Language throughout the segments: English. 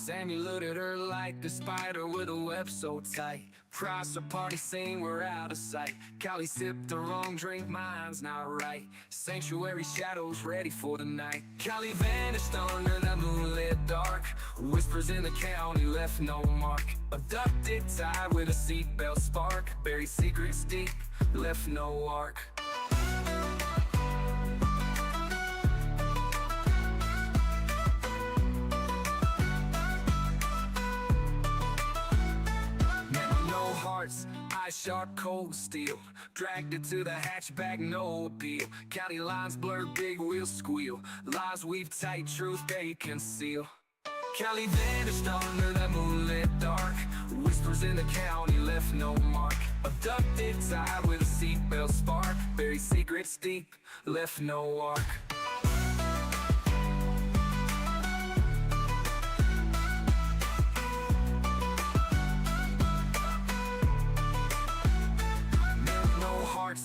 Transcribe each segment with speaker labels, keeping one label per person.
Speaker 1: Sammy looked at her like a spider with a web so tight. Cross the party scene, we're out of sight. Callie sipped the wrong drink, mine's not right. Sanctuary shadows ready for the night. Callie vanished under the moonlit dark. Whispers in the county left no mark. Abducted, tied with a seatbelt spark. Buried secrets deep, left no arc. Eyes sharp, cold steel. Dragged it to the hatchback, no appeal. County lines blur, big wheels squeal. Lies weave tight, truth they conceal. Callie vanished under that moonlit dark. Whispers in the county left no mark. Abducted, tied with a seatbelt spark. Buried secrets deep, left no arc.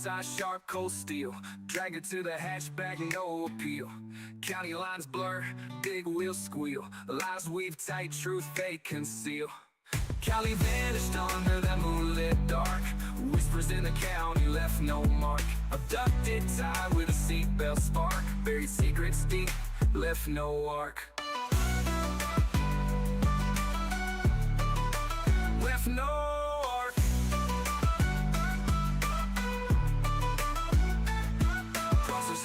Speaker 1: Eyes sharp, cold steel. Drag it to the hatchback, no appeal. County lines blur, big wheels squeal. Lies weave tight, truth they conceal. Callie vanished under that moonlit dark. Whispers in the county left no mark. Abducted, tied with a seatbelt spark. Buried secrets deep, left no arc. Left no arc.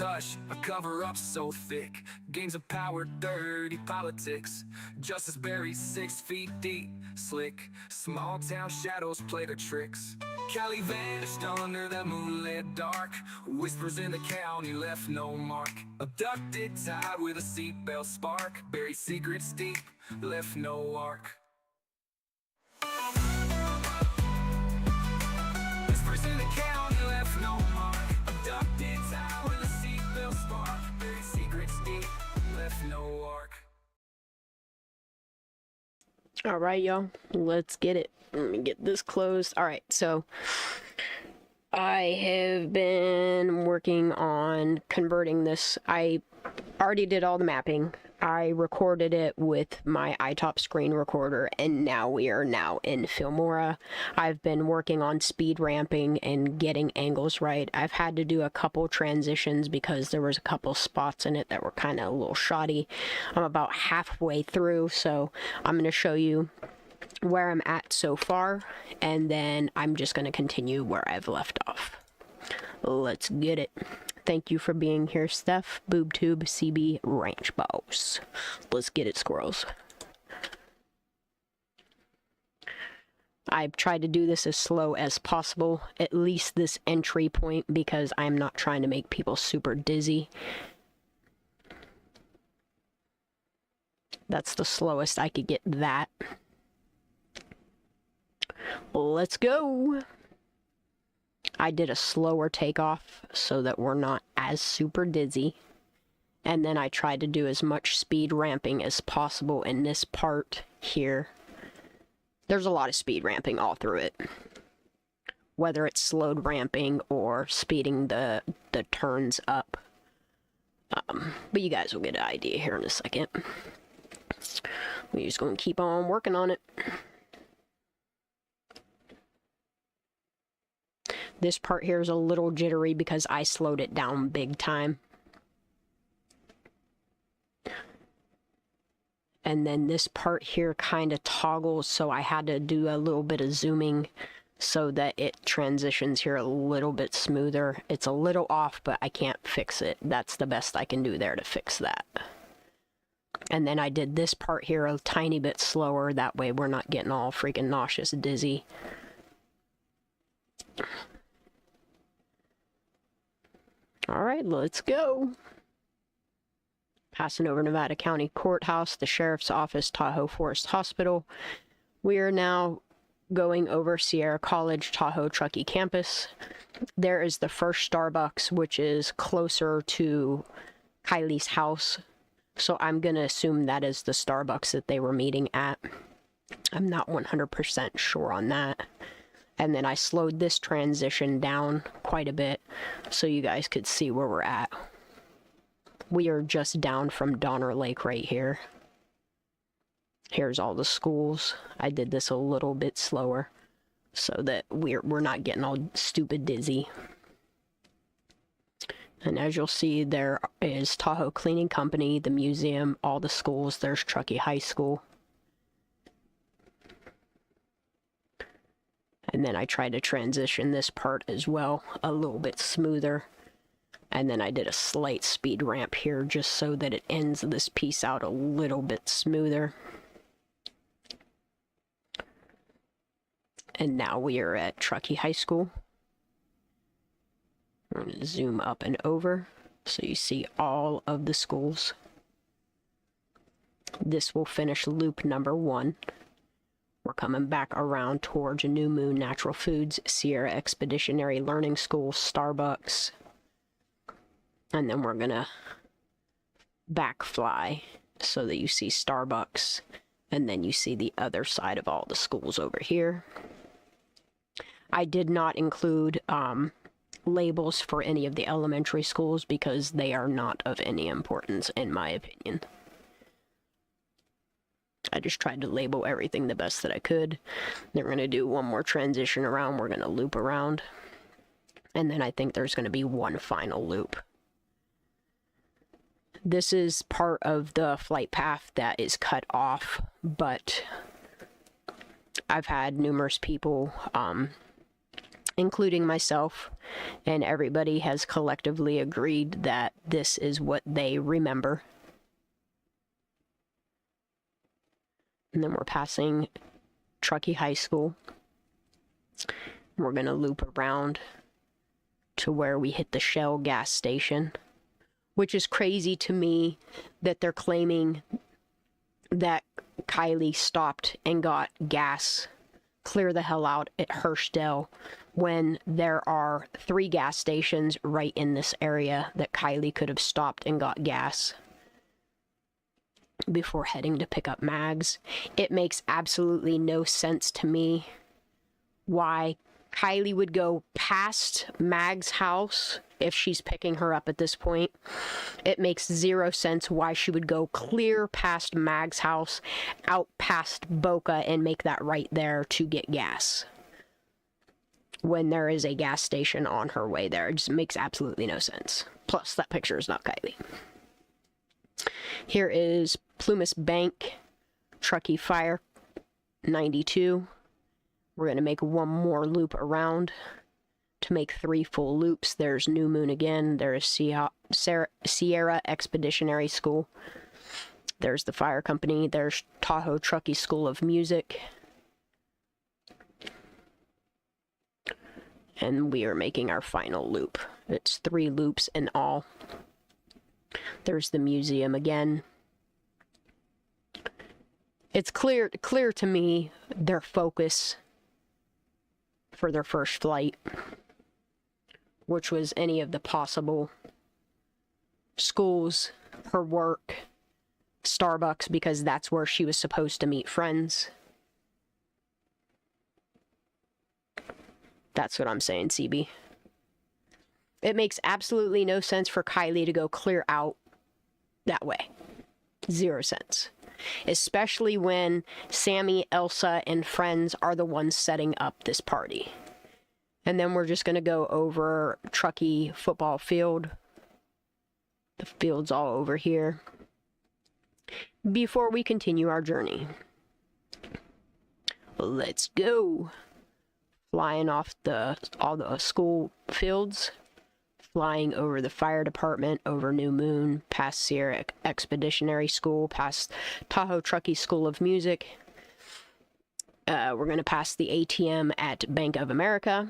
Speaker 1: Hush, a cover-up so thick. Games of power, dirty politics. Justice buried 6 feet deep, slick. Small town shadows play their tricks. Callie vanished under that moonlit dark. Whispers in the county left no mark. Abducted, tied with a seatbelt spark. Buried secrets deep, left no arc. Whispers in the county left no mark. Abducted, tied with a seatbelt spark. Buried secrets deep, left no arc.
Speaker 2: Alright, y'all. Let's get it. Let me get this closed. Alright, so I have been working on converting this. I already did all the mapping. I recorded it with my iTop screen recorder, and now we are now in Filmora. I've been working on speed ramping and getting angles right. I've had to do a couple transitions because there was a couple spots in it that were kind of a little shoddy. I'm about halfway through, so I'm going to show you where I'm at so far, and then I'm just going to continue where I've left off. Let's get it. Thank you for being here, Steph, BoobTube, CB, Ranch Boss. Let's get it, squirrels. I've tried to do this as slow as possible, at least this entry point, because I'm not trying to make people super dizzy. That's the slowest I could get that. Let's go! I did a slower takeoff so that we're not as super dizzy. And then I tried to do as much speed ramping as possible in this part here. There's a lot of speed ramping all through it. Whether it's slowed ramping or speeding the turns up. But you guys will get an idea here in a second. We're just going to keep on working on it. This part here is a little jittery because I slowed it down big time. And then this part here kind of toggles, so I had to do a little bit of zooming so that it transitions here a little bit smoother. It's a little off, but I can't fix it. That's the best I can do there to fix that. And then I did this part here a tiny bit slower, that way we're not getting all freaking nauseous dizzy. Alright, let's go. Passing over Nevada County Courthouse, the Sheriff's Office, Tahoe Forest Hospital. We are now going over Sierra College, Tahoe Truckee campus. There is the first Starbucks, which is closer to Kylie's house. So I'm going to assume that is the Starbucks that they were meeting at. I'm not 100% sure on that. And then I slowed this transition down quite a bit so you guys could see where we're at. We are just down from Donner Lake right here. Here's all the schools. I did this a little bit slower so that we're not getting all stupid dizzy. And as you'll see, there is Tahoe Cleaning Company, the museum, all the schools. There's Truckee High School. And then I tried to transition this part as well a little bit smoother. And then I did a slight speed ramp here just so that it ends this piece out a little bit smoother. And now we are at Truckee High School. We're going to zoom up and over so you see all of the schools. This will finish loop number 1. We're coming back around towards New Moon Natural Foods, Sierra Expeditionary Learning School, Starbucks. And then we're going to back fly so that you see Starbucks. And then you see the other side of all the schools over here. I did not include labels for any of the elementary schools because they are not of any importance in my opinion. I just tried to label everything the best that I could. Then we're going to do one more transition around. We're going to loop around. And then I think there's going to be one final loop. This is part of the flight path that is cut off, but I've had numerous people, including myself, and everybody has collectively agreed that this is what they remember. And then we're passing Truckee High School. We're going to loop around to where we hit the Shell gas station, which is crazy to me that they're claiming that Kylie stopped and got gas clear the hell out at Hirschdale when there are 3 gas stations right in this area that Kylie could have stopped and got gas before heading to pick up Mags. It makes absolutely no sense to me why Kylie would go past Mag's house if she's picking her up at this point. It makes 0 sense why she would go clear past Mag's house, out past Boca, and make that right there to get gas when there is a gas station on her way there. It just makes absolutely no sense. Plus, that picture is not Kylie. Here is Plumas Bank, Truckee Fire, 92. We're going to make one more loop around to make 3 full loops. There's New Moon again. There's Sierra Expeditionary School. There's the fire company. There's Tahoe Truckee School of Music. And we are making our final loop. It's 3 loops in all. There's the museum again. It's clear to me their focus for their first flight, which was any of the possible schools, her work, Starbucks, because that's where she was supposed to meet friends. That's what I'm saying, CB. It makes absolutely no sense for Kylie to go clear out that way. 0 sense. Especially when Sammy, Elsa, and friends are the ones setting up this party. And then we're just going to go over Truckee football field. The field's all over here. Before we continue our journey. Let's go. Flying off all the school fields. Flying over the fire department, over New Moon, past Sierra Expeditionary School, past Tahoe Truckee School of Music. We're going to pass the ATM at Bank of America,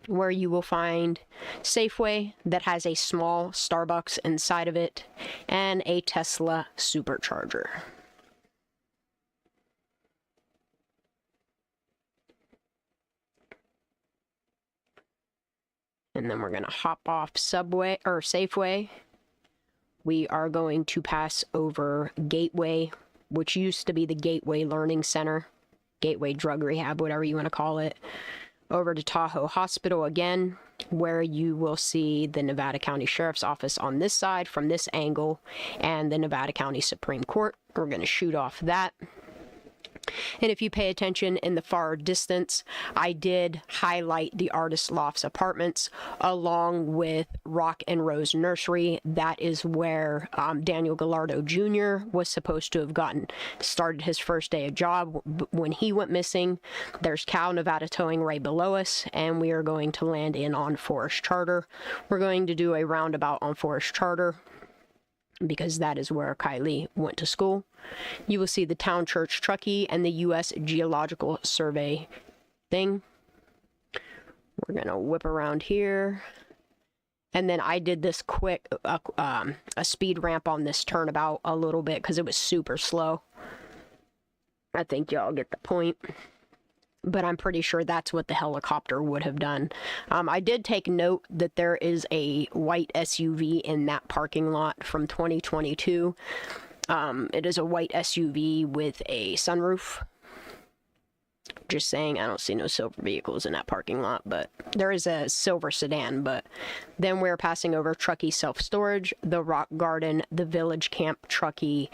Speaker 2: where you will find Safeway that has a small Starbucks inside of it, and a Tesla supercharger. And then we're going to hop off Subway or Safeway. We are going to pass over Gateway, which used to be the Gateway Learning Center, Gateway Drug Rehab, whatever you want to call it. Over to Tahoe Hospital again. where you will see the Nevada County Sheriff's Office on this side from this angle, and the Nevada County Supreme Court. We're going to shoot off that. And if you pay attention in the far distance, I did highlight the Artist Lofts Apartments along with Rock and Rose Nursery. That is where Daniel Gallardo Jr. was supposed to have started his first day of job when he went missing. There's Cal Nevada Towing right below us, and we are going to land in on Forest Charter. We're going to do a roundabout on Forest Charter, because that is where Kylie went to school. You will see the Town Church Truckee and the U.S. Geological Survey thing. We're going to whip around here. And then I did this quick, a speed ramp on this turnabout a little bit because it was super slow. I think y'all get the point. But I'm pretty sure that's what the helicopter would have done. I did take note that there is a white SUV in that parking lot from 2022. It is a white SUV with a sunroof. Just saying, I don't see no silver vehicles in that parking lot, but there is a silver sedan. But then we're passing over Truckee Self-Storage, the Rock Garden, the Village Camp Truckee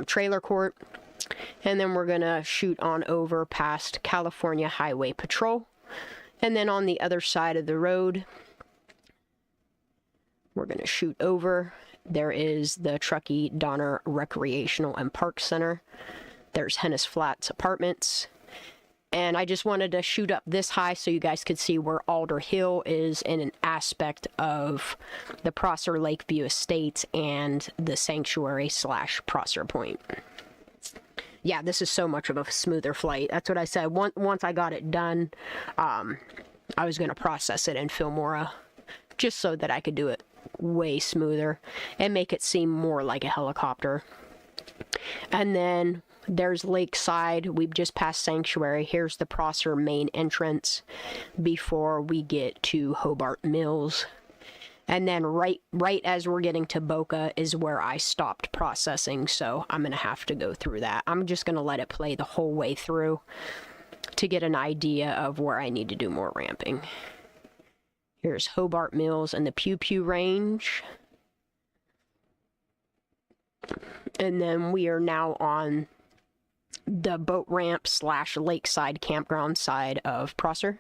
Speaker 2: Trailer Court. And then we're going to shoot on over past California Highway Patrol. And then on the other side of the road, we're going to shoot over. There is the Truckee Donner Recreational and Park Center. There's Hennis Flats Apartments. And I just wanted to shoot up this high so you guys could see where Alder Hill is in an aspect of the Prosser Lakeview Estates and the Sanctuary / Prosser Point. Yeah, this is so much of a smoother flight. That's what I said. Once I got it done, I was going to process it in Filmora just so that I could do it way smoother and make it seem more like a helicopter. And then there's Lakeside. We've just passed Sanctuary. Here's the Prosser main entrance before we get to Hobart Mills. And then right as we're getting to Boca is where I stopped processing, so I'm going to have to go through that. I'm just going to let it play the whole way through to get an idea of where I need to do more ramping. Here's Hobart Mills and the Pew Pew Range. And then we are now on the boat ramp / lakeside campground side of Prosser.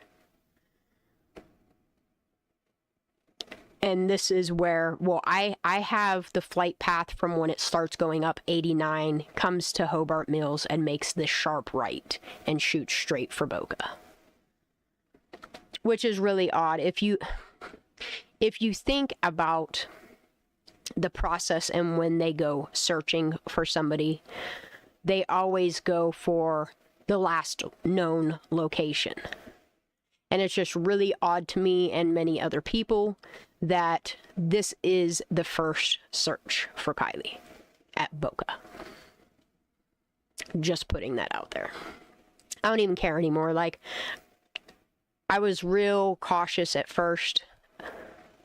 Speaker 2: And this is where, well, I have the flight path from when it starts going up 89, comes to Hobart Mills, and makes this sharp right and shoots straight for Boca. Which is really odd. If you think about the process and when they go searching for somebody, they always go for the last known location. And it's just really odd to me and many other people that this is the first search for Kylie at Boca. Just putting that out there. I don't even care anymore. Like, I was real cautious at first,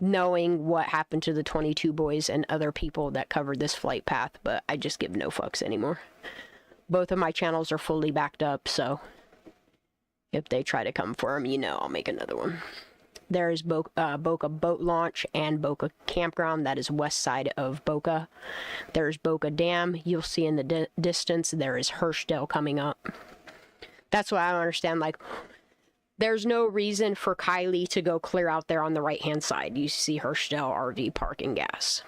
Speaker 2: knowing what happened to the 22 boys and other people that covered this flight path, but I just give no fucks anymore. Both of my channels are fully backed up, so if they try to come for them, you know I'll make another one. There is Boca Boat Launch and Boca Campground. That is west side of Boca. There's Boca Dam. You'll see in the distance there is Hirschdale coming up. That's what I don't understand. Like, there's no reason for Kylie to go clear out there on the right-hand side. You see Hirschdale RV Park and Gas.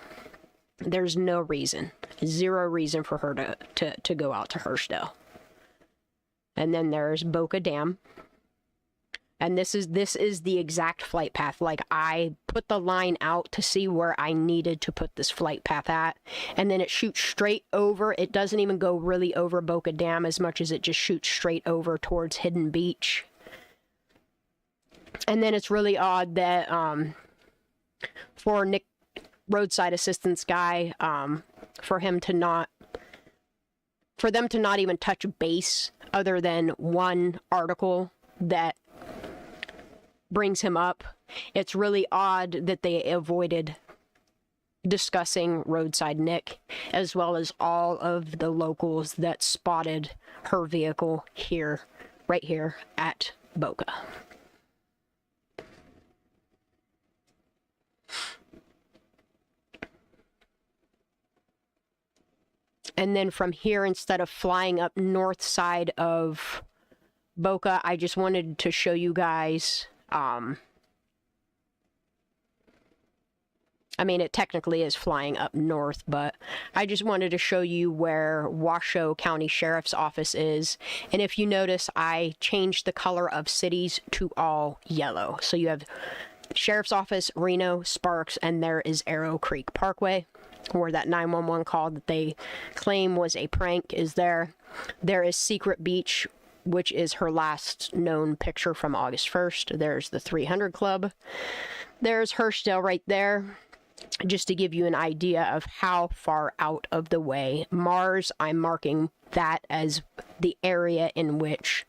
Speaker 2: There's no reason. Zero reason for her to go out to Hirschdale. And then there's Boca Dam. And this is the exact flight path. Like, I put the line out to see where I needed to put this flight path at. And then it shoots straight over. It doesn't even go really over Boca Dam as much as it just shoots straight over towards Hidden Beach. And then it's really odd that for Nick, roadside assistance guy, for them to not even touch base other than one article that brings him up. It's really odd that they avoided discussing roadside Nick, as well as all of the locals that spotted her vehicle right here at Boca. And then from here, instead of flying up north side of Boca, I just wanted to show you guys, I mean, it technically is flying up north, but I just wanted to show you where Washoe County Sheriff's Office is. And if you notice, I changed the color of cities to all yellow. So you have Sheriff's Office, Reno, Sparks, and there is Arrow Creek Parkway, where that 911 call that they claim was a prank is there. There is Secret Beach, which is her last known picture from August 1st. There's the 300 Club. There's Hurstdale right there. Just to give you an idea of how far out of the way. Mars, I'm marking that as the area in which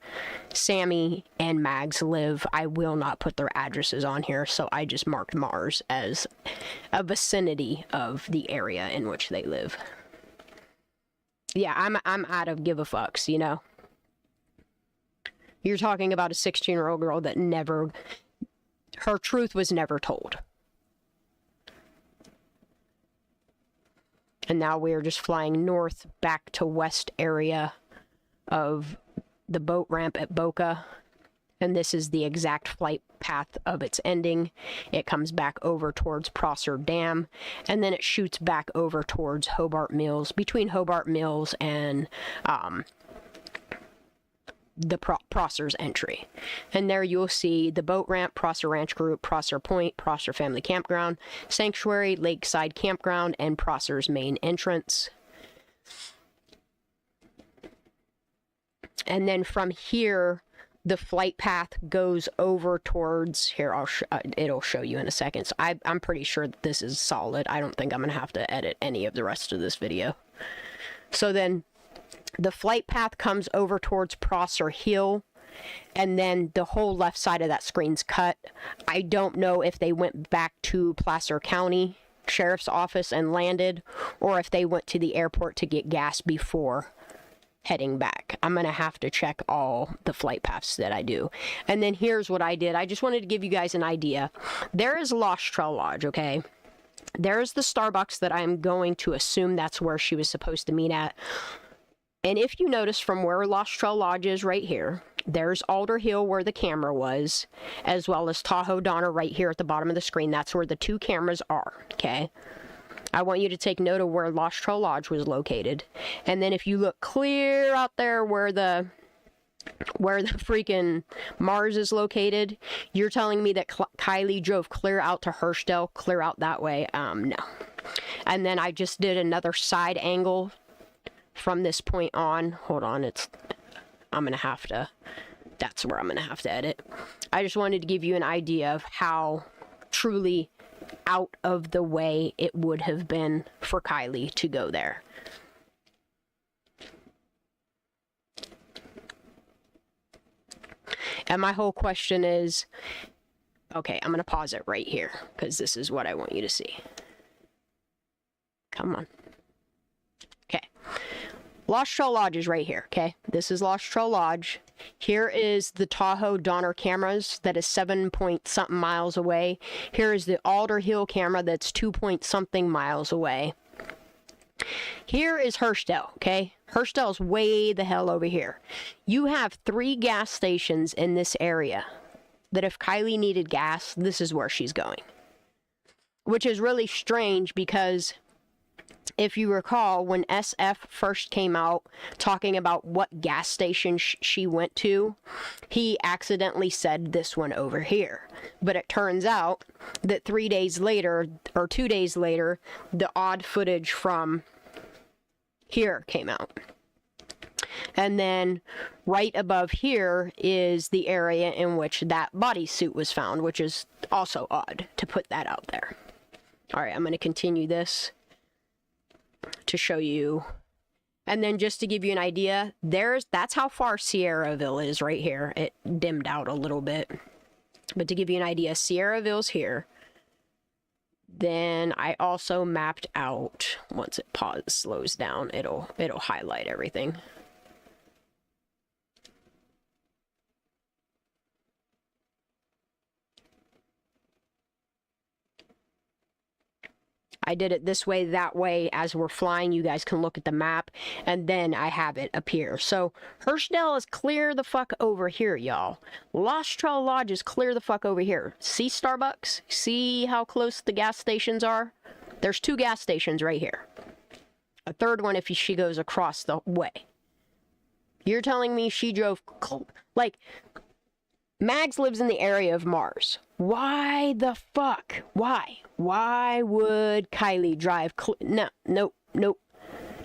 Speaker 2: Sammy and Mags live. I will not put their addresses on here, so I just marked Mars as a vicinity of the area in which they live. Yeah, I'm out of give a fucks, you know. You're talking about a 16-year-old girl that never, her truth was never told. And now we are just flying north back to west area of the boat ramp at Boca. And this is the exact flight path of its ending. It comes back over towards Prosser Dam, and then it shoots back over towards Hobart Mills, between Hobart Mills and the Prosser's entry. And there you'll see the boat ramp, Prosser Ranch Group, Prosser Point, Prosser Family Campground, Sanctuary, Lakeside Campground, and Prosser's main entrance. And then from here, the flight path goes over towards, here, it'll show you in a second. So I'm pretty sure that this is solid. I don't think I'm going to have to edit any of the rest of this video. So then the flight path comes over towards Prosser Hill, and then the whole left side of that screen's cut. I don't know if they went back to Placer County Sheriff's Office and landed, or if they went to the airport to get gas before heading back. I'm going to have to check all the flight paths that I do. And then here's what I did. I just wanted to give you guys an idea. There is Lost Trail Lodge, okay? There's the Starbucks that I'm going to assume that's where she was supposed to meet at. And if you notice from where Lost Trail Lodge is right here, there's Alder Hill where the camera was, as well as Tahoe Donner right here at the bottom of the screen. That's where the two cameras are, okay? I want you to take note of where Lost Trail Lodge was located. And then if you look clear out there where the freaking Mars is located, you're telling me that Kylie drove clear out to Hurstdale, clear out that way? No. And then I just did another side angle from this point on. Hold on, that's where I'm gonna have to edit. I just wanted to give you an idea of how truly out of the way it would have been for Kylie to go there. And my whole question is, okay, I'm gonna pause it right here because this is what I want you to see. Come on. Okay. Lost Trail Lodge is right here, okay? This is Lost Trail Lodge. Here is the Tahoe Donner cameras that is 7-point-something miles away. Here is the Alder Hill camera that's 2-point-something miles away. Here is Hurstdale, okay? Hurstdale's way the hell over here. You have 3 gas stations in this area that if Kylie needed gas, this is where she's going. Which is really strange because if you recall, when SF first came out talking about what gas station she went to, he accidentally said this one over here. But it turns out that 3 days later, or 2 days later, the odd footage from here came out. And then right above here is the area in which that bodysuit was found, which is also odd to put that out there. All right, I'm going to continue this to show you. And then just to give you an idea, that's how far Sierraville is right here. It dimmed out a little bit. But to give you an idea, Sierraville's here. Then I also mapped out, once it slows down, it'll highlight everything. I did it this way, that way. As we're flying, you guys can look at the map, and then I have it appear. So Hirschdale is clear the fuck over here, y'all. Lost Trail Lodge is clear the fuck over here. See Starbucks? See how close the gas stations are? There's 2 gas stations right here. A third one if she goes across the way. You're telling me she drove... Like, Mags lives in the area of Mars. Why the fuck? Why? Why would Kylie drive... No, nope, nope,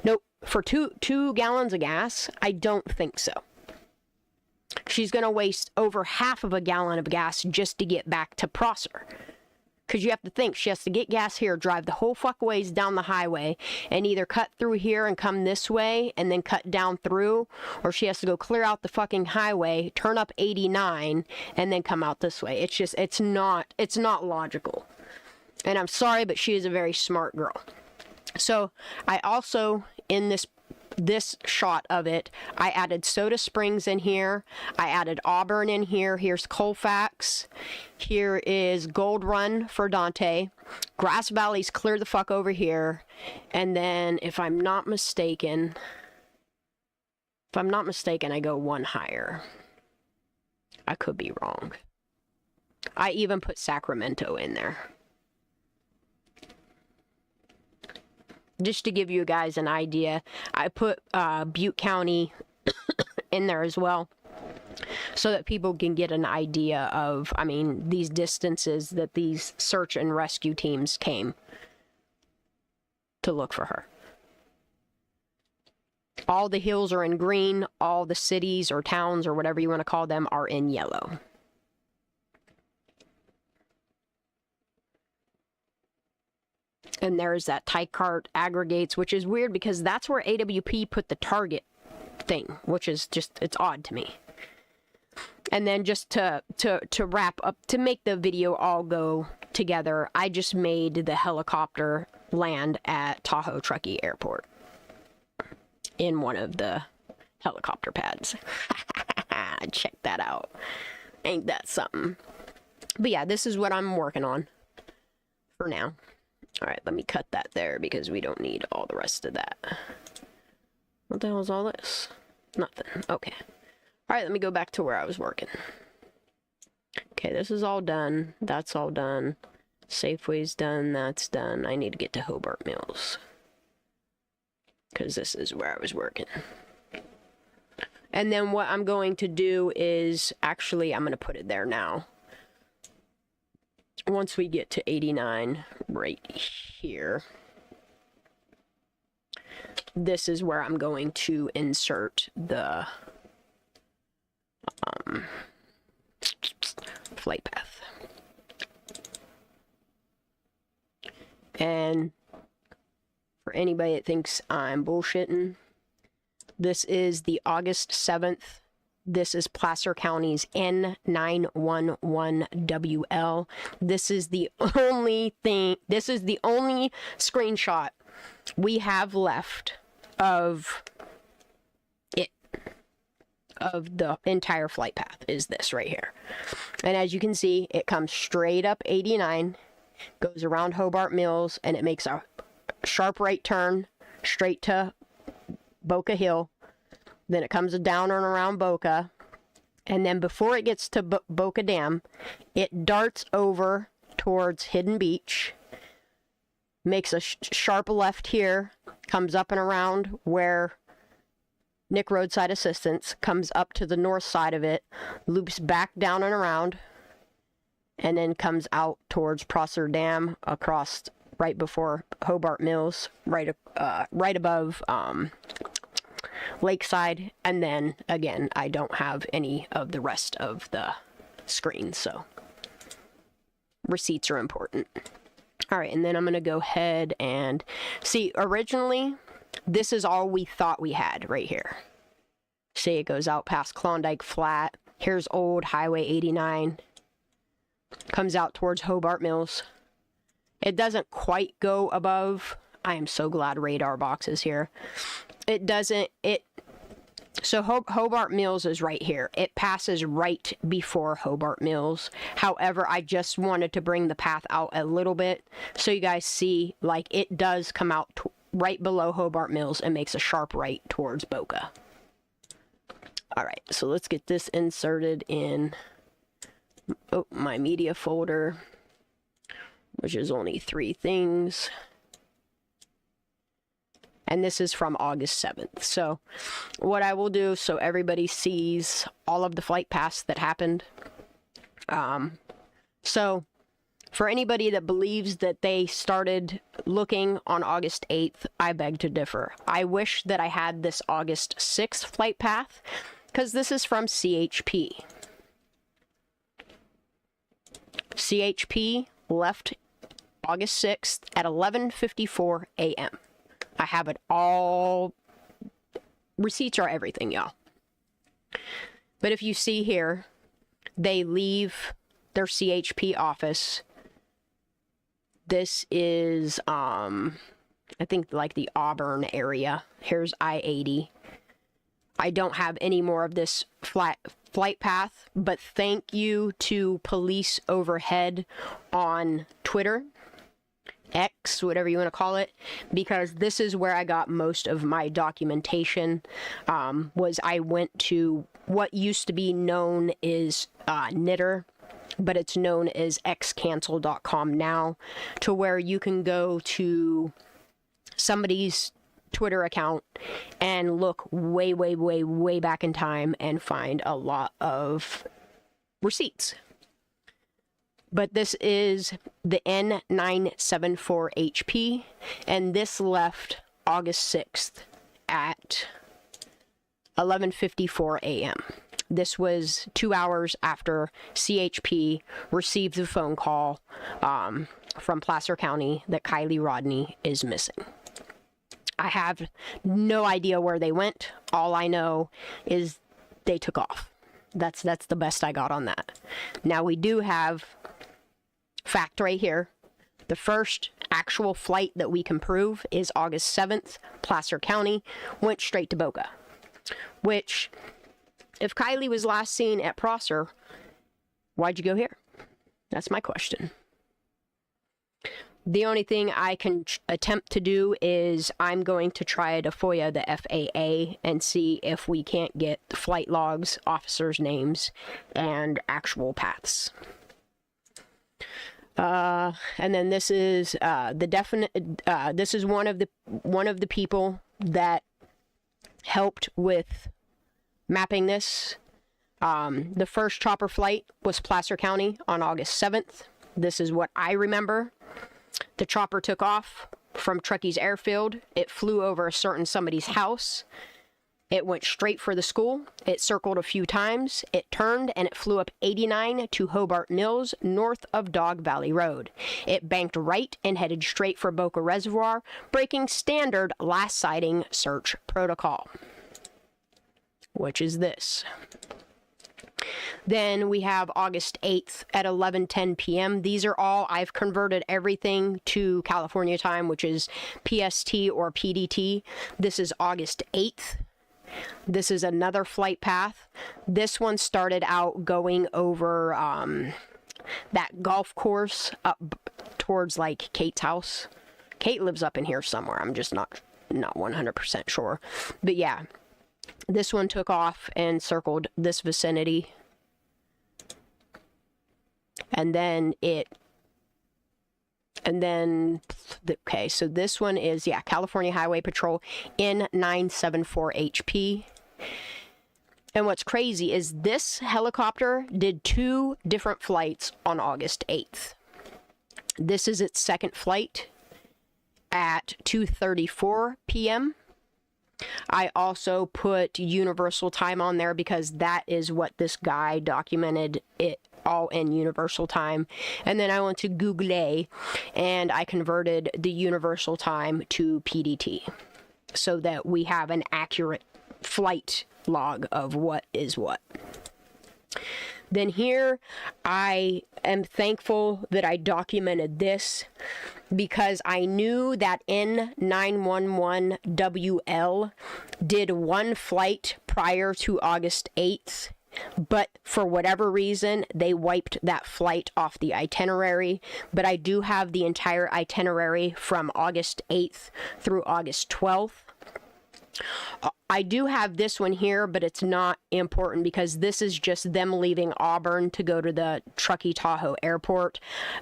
Speaker 2: nope. For two gallons of gas? I don't think so. She's going to waste over half of a gallon of gas just to get back to Prosser. Because you have to think, she has to get gas here, drive the whole fuck ways down the highway, and either cut through here and come this way, and then cut down through, or she has to go clear out the fucking highway, turn up 89, and then come out this way. It's just, it's not logical. And I'm sorry, but she is a very smart girl. So, I also, in this shot of it, I added Soda Springs in here. I added Auburn in here. Here's Colfax. Here is Gold Run for Dante. Grass Valley's clear the fuck over here. And then, if I'm not mistaken, I go one higher. I could be wrong. I even put Sacramento in there. Just to give you guys an idea, I put Butte County in there as well, so that people can get an idea of, I mean, these distances that these search and rescue teams came to look for her. All the hills are in green, all the cities or towns or whatever you want to call them are in yellow. And there's that Tykart aggregates, which is weird because that's where AWP put the target thing, which is just, it's odd to me. And then just to wrap up, to make the video all go together, I just made the helicopter land at Tahoe Truckee Airport in one of the helicopter pads. Check that out. Ain't that something? But yeah, this is what I'm working on for now. Alright, let me cut that there because we don't need all the rest of that. What the hell is all this? Nothing. Okay. Alright, let me go back to where I was working. Okay, this is all done. That's all done. Safeway's done. That's done. I need to get to Hobart Mills, because this is where I was working. And then what I'm going to do is, actually, I'm going to put it there now. Once we get to 89 right here, this is where I'm going to insert the flight path. And for anybody that thinks I'm bullshitting, this is the August 7th. This is Placer County's N911WL. This is the only thing, this is the only screenshot we have left of it, of the entire flight path, is this right here. And as you can see, it comes straight up 89, goes around Hobart Mills, and it makes a sharp right turn straight to Boca Hill. Then it comes down and around Boca, and then before it gets to Boca Dam, it darts over towards Hidden Beach, makes a sharp left here, comes up and around where Nick Roadside Assistance, comes up to the north side of it, loops back down and around, and then comes out towards Prosser Dam, across right before Hobart Mills, right above Lakeside. And then again, I don't have any of the rest of the screen, so receipts are important. All right, and then I'm gonna go ahead and see, originally this is all we thought we had right here. See, it goes out past Klondike Flat. Here's old Highway 89, comes out towards Hobart Mills. It doesn't quite go above. I am so glad Radar Box is here. It doesn't, So Hobart Mills is right here. It passes right before Hobart Mills. However, I just wanted to bring the path out a little bit so you guys see, like, it does come out right below Hobart Mills and makes a sharp right towards Boca. All right, so let's get this inserted in my media folder, which is only 3 things. And this is from August 7th. So what I will do, so everybody sees all of the flight paths that happened. So for anybody that believes that they started looking on August 8th, I beg to differ. I wish that I had this August 6th flight path, because this is from CHP. CHP left August 6th at 11:54 a.m. I have it all. Receipts are everything, y'all. But if you see here, they leave their CHP office. This is, I think, like the Auburn area. Here's I-80. I don't have any more of this flight path, but thank you to Police Overhead on Twitter. X, whatever you want to call it, because this is where I got most of my documentation. Was I went to what used to be known as Knitter, but it's known as xcancel.com now, to where you can go to somebody's Twitter account and look way, way, way, way back in time and find a lot of receipts. But this is the N974HP, and this left August 6th at 11:54 a.m. This was 2 hours after CHP received the phone call from Placer County that Kylie Rodney is missing. I have no idea where they went. All I know is they took off. That's the best I got on that. Now we do have fact right here. The first actual flight that we can prove is August 7th. Placer County went straight to Boca. Which, if Kylie was last seen at Prosser, why'd you go here? That's my question. The only thing I can attempt to do is I'm going to try to FOIA the FAA and see if we can't get the flight logs, officers' names, and actual paths. And then this is this is one of the people that helped with mapping this. The first chopper flight was Placer County on August 7th. This is what I remember. The chopper took off from Truckee's airfield. It flew over a certain somebody's house. It went straight for the school. It circled a few times. It turned and it flew up 89 to Hobart Mills, north of Dog Valley Road. It banked right and headed straight for Boca Reservoir, breaking standard last sighting search protocol, which is this. Then we have August 8th at 11:10 p.m. These are all, I've converted everything to California time, which is PST or PDT. This is August 8th. This is another flight path. This one started out going over that golf course up towards like Kate's house. Kate lives up in here somewhere. I'm just not 100% sure. But yeah, this one took off and circled this vicinity. Okay, so this one is, yeah, California Highway Patrol N974HP. And what's crazy is this helicopter did 2 different flights on August 8th. This is its second flight at 2:34 p.m. I also put Universal Time on there because that is what this guy documented it all in Universal Time. And then I went to Google and I converted the Universal Time to PDT so that we have an accurate flight log of what is what. Then here, I am thankful that I documented this because I knew that N911WL did one flight prior to August 8th, but for whatever reason, they wiped that flight off the itinerary. But I do have the entire itinerary from August 8th through August 12th. I do have this one here, but it's not important because this is just them leaving Auburn to go to the Truckee Tahoe Airport.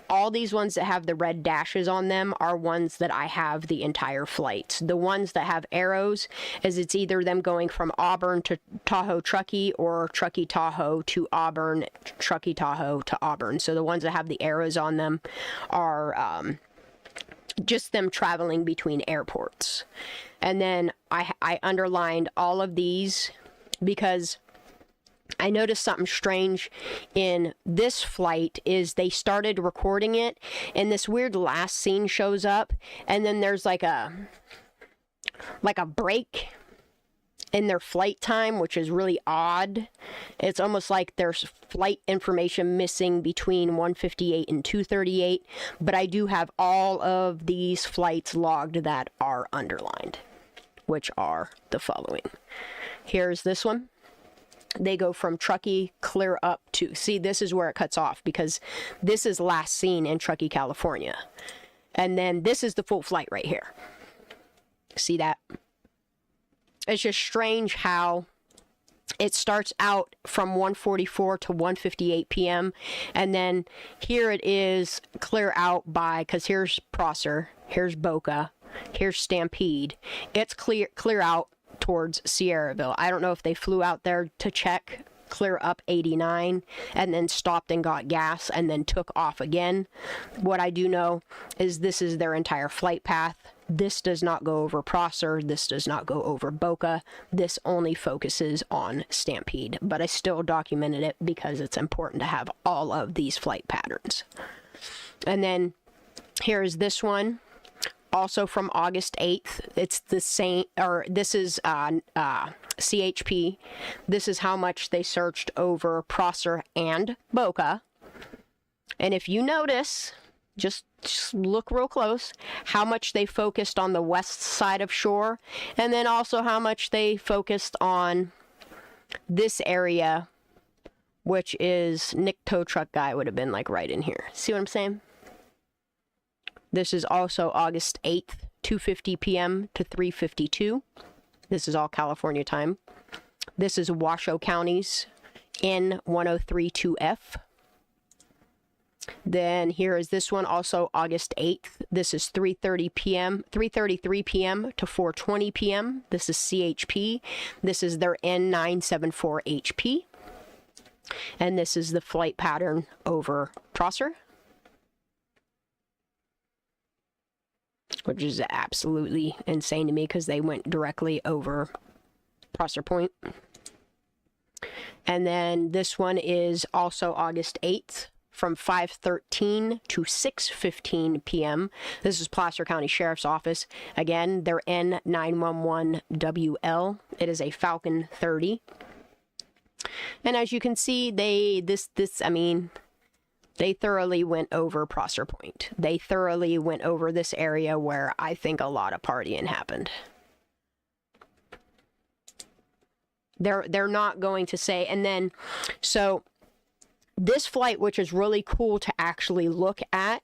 Speaker 2: All these ones that have the red dashes on them are ones that I have the entire flight. The ones that have arrows is it's either them going from Auburn to Tahoe Truckee or Truckee Tahoe to Auburn, Truckee Tahoe to Auburn. So the ones that have the arrows on them are just them traveling between airports. And then I underlined all of these because I noticed something strange in this flight is they started recording it and this weird last scene shows up and then there's like a break in their flight time, which is really odd. It's almost like there's flight information missing between 1:58 and 2:38, but I do have all of these flights logged that are underlined, which are the following. Here's this one. They go from Truckee clear up to, see, this is where it cuts off because this is last seen in Truckee, California. And then this is the full flight right here. See that? It's just strange how it starts out from 1:44 to 1:58 p.m. and then here it is clear out by, because here's Prosser, here's Boca, here's Stampede. It's clear out towards Sierraville. I don't know if they flew out there to check clear up 89 and then stopped and got gas and then took off again. What I do know is this is their entire flight path. This does not go over Prosser. This does not go over Boca. This only focuses on Stampede. But I still documented it because it's important to have all of these flight patterns. And then here's this one. Also from August 8th. It's the same, or this is CHP. This is how much they searched over Prosser and Boca. And if you notice, just look real close, how much they focused on the west side of shore, and then also how much they focused on this area, which is Nick Tow Truck Guy would have been like right in here. See what I'm saying? This is also August 8th, 2:50 p.m. to 3:52. This is all California time. This is Washoe County's N1032F. Then here is this one, also August 8th. This is 3:33 p.m. to 4:20 p.m. This is CHP. This is their N974HP. And this is the flight pattern over Prosser, which is absolutely insane to me because they went directly over Prosser Point. And then this one is also August 8th. From 5:13 to 6:15 p.m. This is Placer County Sheriff's Office. Again, they're N911WL. It is a Falcon 30. And as you can see, they thoroughly went over Prosser Point. They thoroughly went over this area where I think a lot of partying happened. They're not going to say, and then so this flight, which is really cool to actually look at,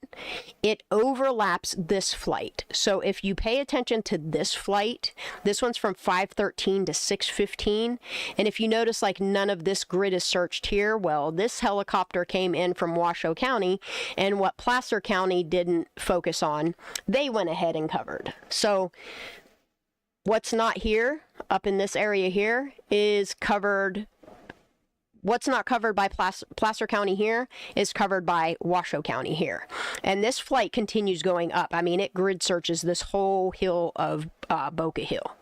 Speaker 2: it overlaps this flight. So if you pay attention to this flight, this one's from 5:13 to 6:15. And if you notice, like, none of this grid is searched here, well, this helicopter came in from Washoe County, and what Placer County didn't focus on, they went ahead and covered. So what's not here, up in this area here, is covered. What's not covered by Placer County here is covered by Washoe County here. And this flight continues going up. I mean, it grid searches this whole hill of Boca Hill.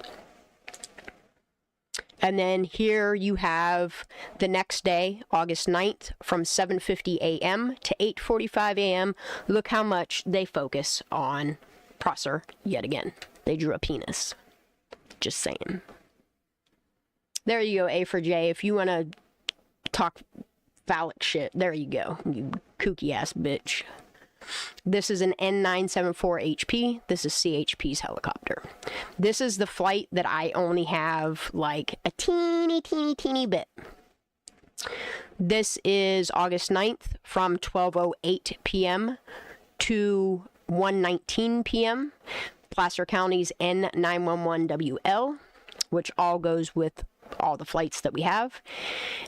Speaker 2: And then here you have the next day, August 9th, from 7:50 a.m. to 8:45 a.m. Look how much they focus on Prosser yet again. They drew a penis. Just saying. There you go, A for J. If you want to talk phallic shit, there you go, you kooky ass bitch. This is an N974HP. This is CHP's helicopter. This is the flight that I only have like a teeny bit. This is August 9th from 12:08 p.m. to 1:19 p.m. Placer County's N911WL, which all goes with all the flights that we have.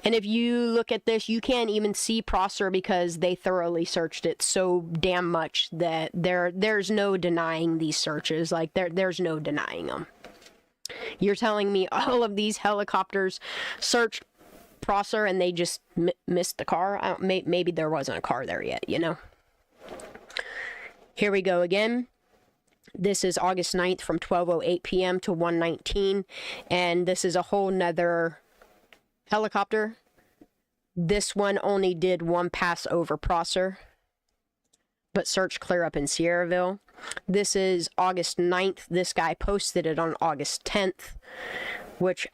Speaker 2: And if you look at this, you can't even see Prosser because they thoroughly searched it so damn much that there's no denying these searches. Like there's no denying them. You're telling me all of these helicopters searched Prosser and they just missed the car? Maybe there wasn't a car there yet, you know? Here we go again. This is August 9th from 12:08 p.m. to 1:19, and this is a whole nother helicopter. This one only did one pass over Prosser, but search clear up in Sierraville. This is August 9th. This guy posted it on August 10th, which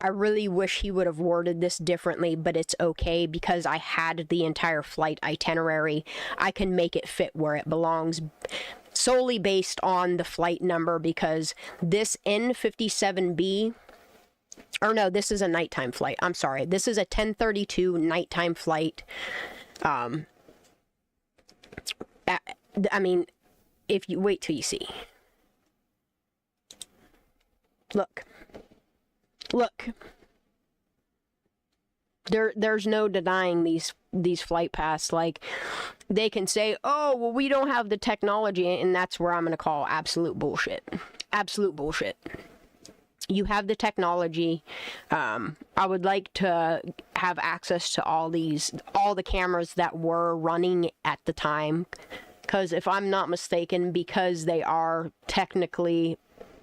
Speaker 2: I really wish he would have worded this differently, but it's okay because I had the entire flight itinerary. I can make it fit where it belongs, solely based on the flight number, because this N57B, or no, this is a nighttime flight. I'm sorry. This is a 10:32 nighttime flight. I mean, if you wait till you see. Look. There's no denying these flight paths. Like, they can say, oh, well, we don't have the technology, and that's where I'm going to call absolute bullshit. Absolute bullshit. You have the technology. I would like to have access to all the cameras that were running at the time, because if I'm not mistaken, because they are technically,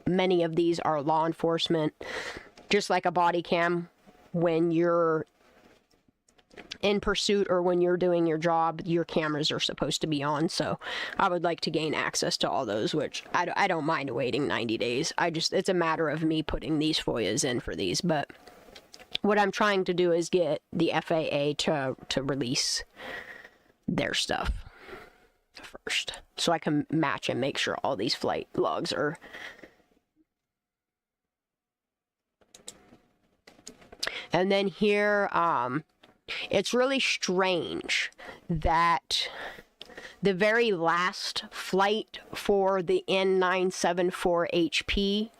Speaker 2: many of these are law enforcement, just like a body cam, when you're in pursuit or when you're doing your job, your cameras are supposed to be on. So I would like to gain access to all those, which I don't mind waiting 90 days. It's a matter of me putting these FOIAs in for these. But what I'm trying to do is get the FAA to release their stuff first, so I can match and make sure all these flight logs are. And then here, it's really strange that the very last flight for the N974HP,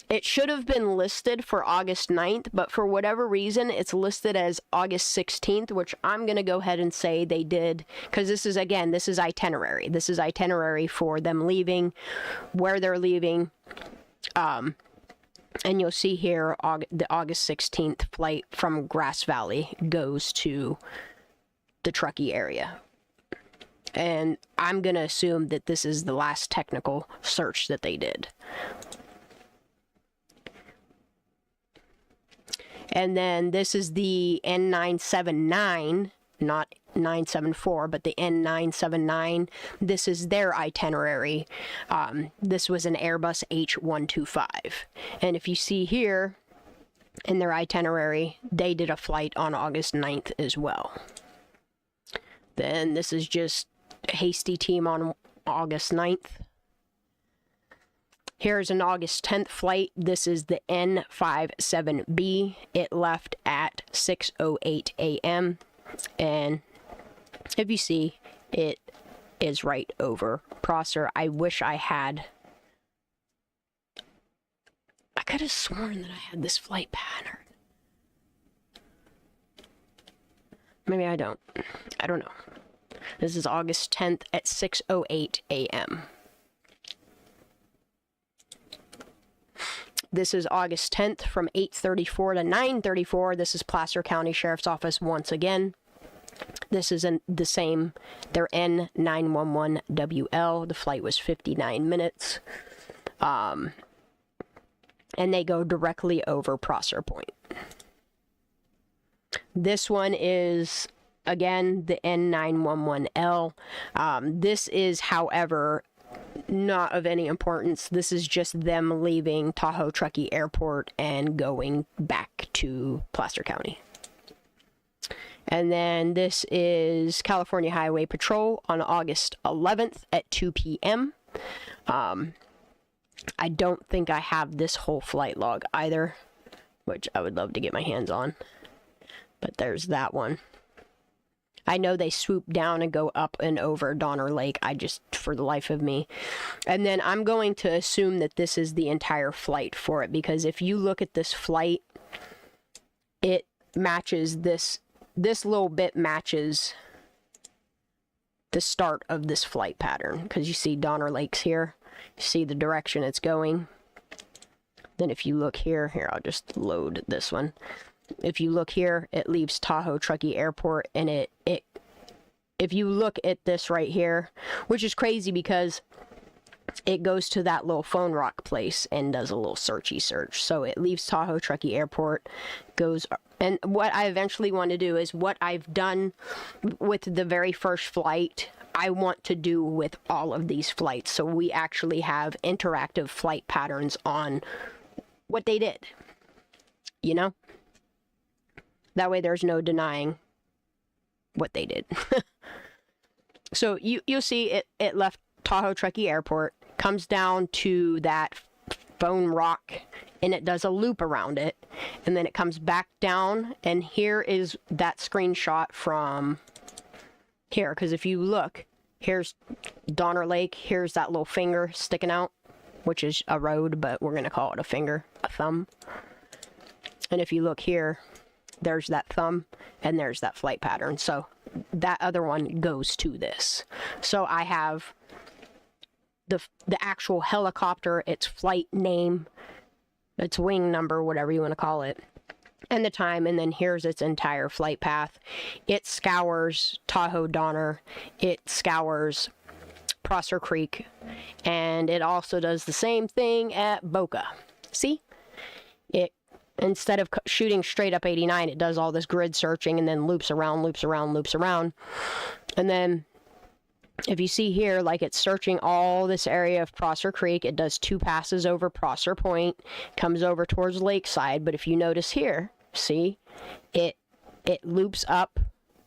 Speaker 2: it should have been listed for August 9th, but for whatever reason, it's listed as August 16th, which I'm going to go ahead and say they did, because this is itinerary. This is itinerary for them leaving, where they're leaving. And you'll see here the August 16th flight from Grass Valley goes to the Truckee area. And I'm going to assume that this is the last technical search that they did. And then this is the N979, not 974, but the N979. This is their itinerary. This was an Airbus H125. And if you see here in their itinerary, they did a flight on August 9th as well. Then this is just a hasty team on August 9th. Here's an August 10th flight. This is the N57B. It left at 6:08 a.m. And if you see, it is right over Prosser. I wish I had. I could have sworn that I had this flight pattern. Maybe I don't. I don't know. This is August 10th at 6:08 a.m. This is August 10th from 8:34 to 9:34. This is Placer County Sheriff's Office once again. This is the same, their N911WL. The flight was 59 minutes. And they go directly over Prosser Point. This one is, again, the N911L. This is, however, not of any importance. This is just them leaving Tahoe Truckee Airport and going back to Placer County. And then this is California Highway Patrol on August 11th at 2 p.m. I don't think I have this whole flight log either, which I would love to get my hands on. But there's that one. I know they swoop down and go up and over Donner Lake. I just, for the life of me. And then I'm going to assume that this is the entire flight for it, because if you look at this flight, it matches this little bit matches the start of this flight pattern, because you see Donner Lake's here. You see the direction it's going. Then if you look here, I'll just load this one. If you look here, it leaves Tahoe Truckee Airport, and if you look at this right here, which is crazy because it goes to that little phone rock place and does a little searchy search. So it leaves Tahoe Truckee Airport, goes, and what I eventually want to do is what I've done with the very first flight, I want to do with all of these flights. So we actually have interactive flight patterns on what they did, you know? That way there's no denying what they did. So you'll see it left Tahoe Truckee Airport, comes down to that phone rock, and it does a loop around it, and then it comes back down, and here is that screenshot from here, because if you look, here's Donner Lake, here's that little finger sticking out, which is a road, but we're going to call it a finger, a thumb. And if you look here, there's that thumb, and there's that flight pattern. So that other one goes to this. So I have the actual helicopter, its flight name, its wing number, whatever you want to call it, and the time, and then here's its entire flight path. It scours Tahoe Donner, it scours Prosser Creek, and it also does the same thing at Boca. See? It, instead of shooting straight up 89, it does all this grid searching and then loops around, loops around, loops around. And then if you see here, like it's searching all this area of Prosser Creek, it does 2 passes over Prosser Point, comes over towards Lakeside. But if you notice here, see, it loops up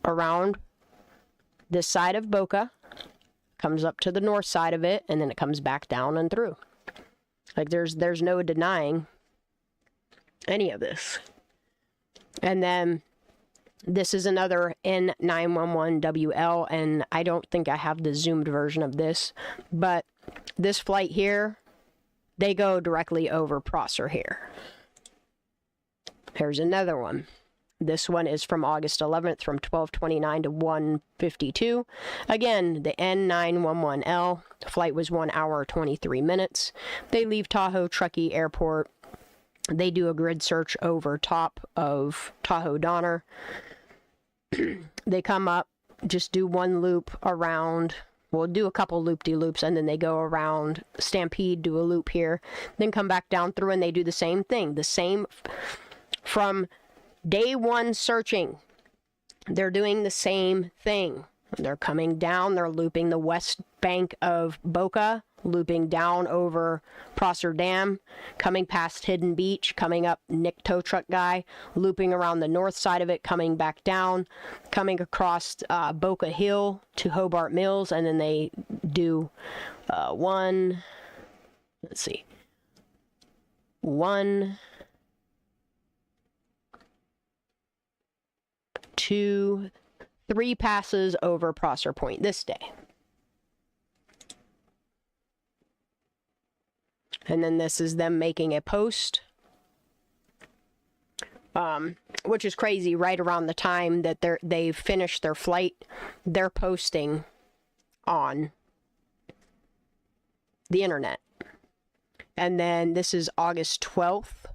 Speaker 2: around this side of Boca, comes up to the north side of it, and then it comes back down and through. Like there's no denying any of this. And then this is another N911WL, and I don't think I have the zoomed version of this, but this flight here, they go directly over Prosser here. Here's another one. This one is from August 11th from 12:29 to 1:52. Again, the N911L. The flight was 1 hour 23 minutes. They leave Tahoe Truckee Airport. They do a grid search over top of Tahoe Donner. They come up, just do one loop around, well, do a couple loop-de-loops, and then they go around Stampede, do a loop here, then come back down through, and they do the same thing. The same from day one searching. They're doing the same thing. They're coming down, they're looping the west bank of Boca, looping down over Prosser Dam, coming past Hidden Beach, coming up Nick Tow Truck Guy, looping around the north side of it, coming back down, coming across Boca Hill to Hobart Mills, and then they do one, 2, 3 passes over Prosser Point this day. And then this is them making a post, which is crazy. Right around the time that they've finished their flight, they're posting on the internet. And then this is August 12th,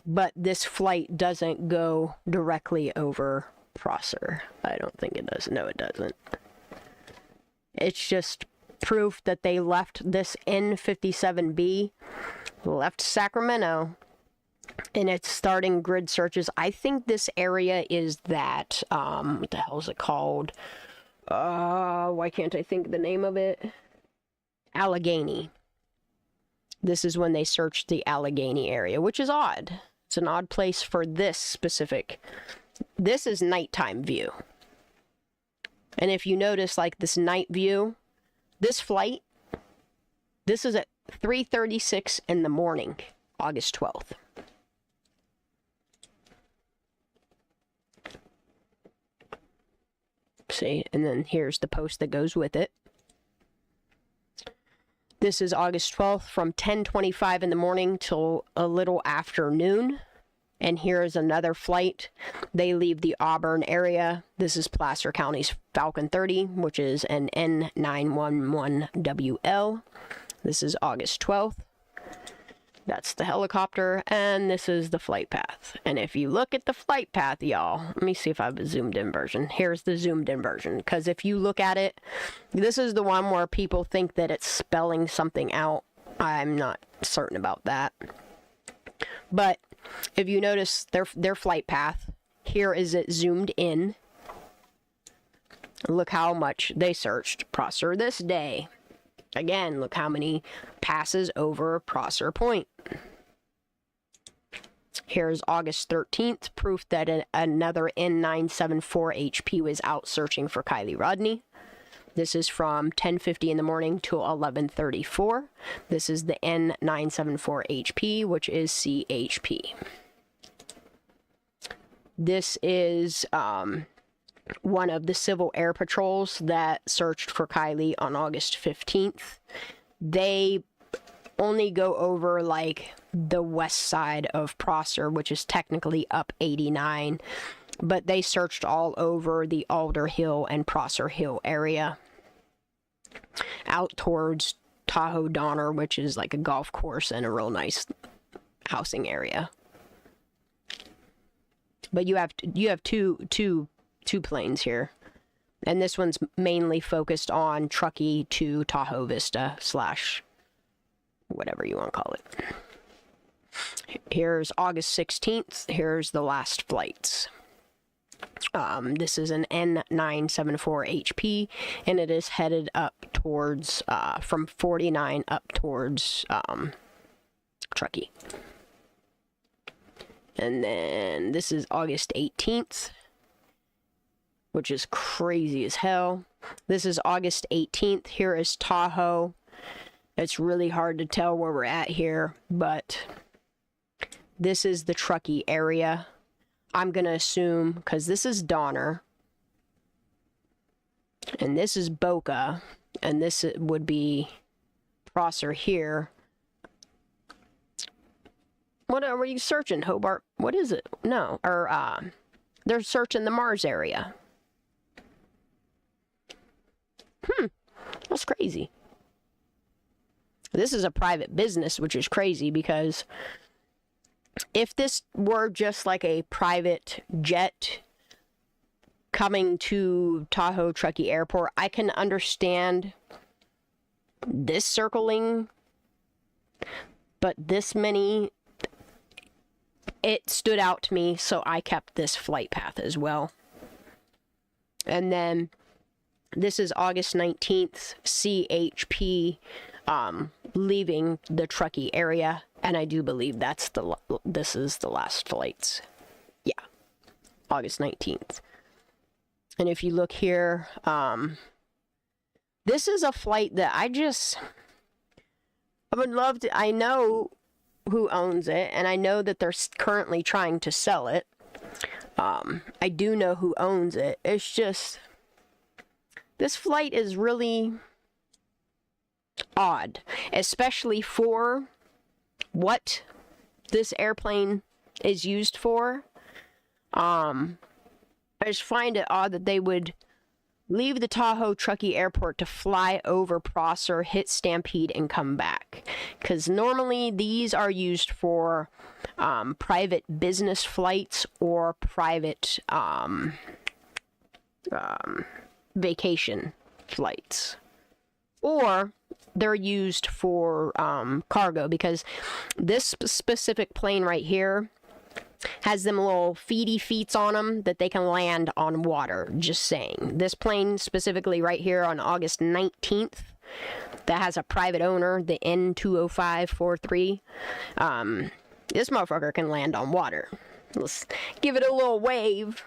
Speaker 2: but this flight doesn't go directly over Prosser. I don't think it does. No, it doesn't. It's just proof that they left this N57B, left Sacramento, and it's starting grid searches. I think this area is that, what the hell is it called? Why can't I think the name of it? Allegheny. This is when they searched the Allegheny area, which is odd. It's an odd place for this specific This is nighttime view. And if you notice, like, this night view, this flight, this is at 3:36 in the morning, August 12th. See, and then here's the post that goes with it. This is August 12th from 10:25 in the morning till a little after noon. And here is another flight. They leave the Auburn area. This is Placer County's Falcon 30, which is an N911WL. This is August 12th. That's the helicopter, and this is the flight path. And if you look at the flight path, y'all, let me see if I have a zoomed in version. Here's the zoomed in version, because if you look at it, this is the one where people think that it's spelling something out. I'm not certain about that. But if you notice their flight path, here is it zoomed in. Look how much they searched Prosser this day. Again, look how many passes over Prosser Point. Here's August 13th, proof that another N974HP was out searching for Kiely Rodni. This is from 10:50 in the morning to 11:34. This is the N974HP, which is CHP. This is one of the civil air patrols that searched for Kiely on August 15th. They only go over, like, the west side of Prosser, which is technically up 89. But they searched all over the Alder Hill and Prosser Hill area. Out towards Tahoe Donner, which is like a golf course and a real nice housing area. But you have two planes here. And this one's mainly focused on Truckee to Tahoe Vista / whatever you want to call it. Here's August 16th. Here's the last flights. This is an N974HP, and it is headed up towards, from 49 up towards, Truckee. And then this is August 18th, which is crazy as hell. This is August 18th. Here is Tahoe. It's really hard to tell where we're at here, but this is the Truckee area. I'm going to assume, because this is Donner, and this is Boca, and this would be Prosser here. What are you searching, Hobart? What is it? No, or, they're searching the Mars area. That's crazy. This is a private business, which is crazy, because if this were just like a private jet coming to Tahoe Truckee Airport, I can understand this circling, but this many, it stood out to me, so I kept this flight path as well. And then this is August 19th, CHP leaving the Truckee area. And I do believe this is the last flights. Yeah, August 19th. And if you look here, this is a flight that I would love to, I know who owns it, and I know that they're currently trying to sell it. I do know who owns it. It's just, this flight is really odd, especially for what this airplane is used for. I just find it odd that they would leave the Tahoe Truckee Airport to fly over Prosser, hit Stampede, and come back. Because normally these are used for private business flights or private vacation flights. Or they're used for cargo, because this specific plane right here has them little feety feets on them that they can land on water. Just saying. This plane specifically right here on August 19th, that has a private owner, the N20543. This motherfucker can land on water. Let's give it a little wave.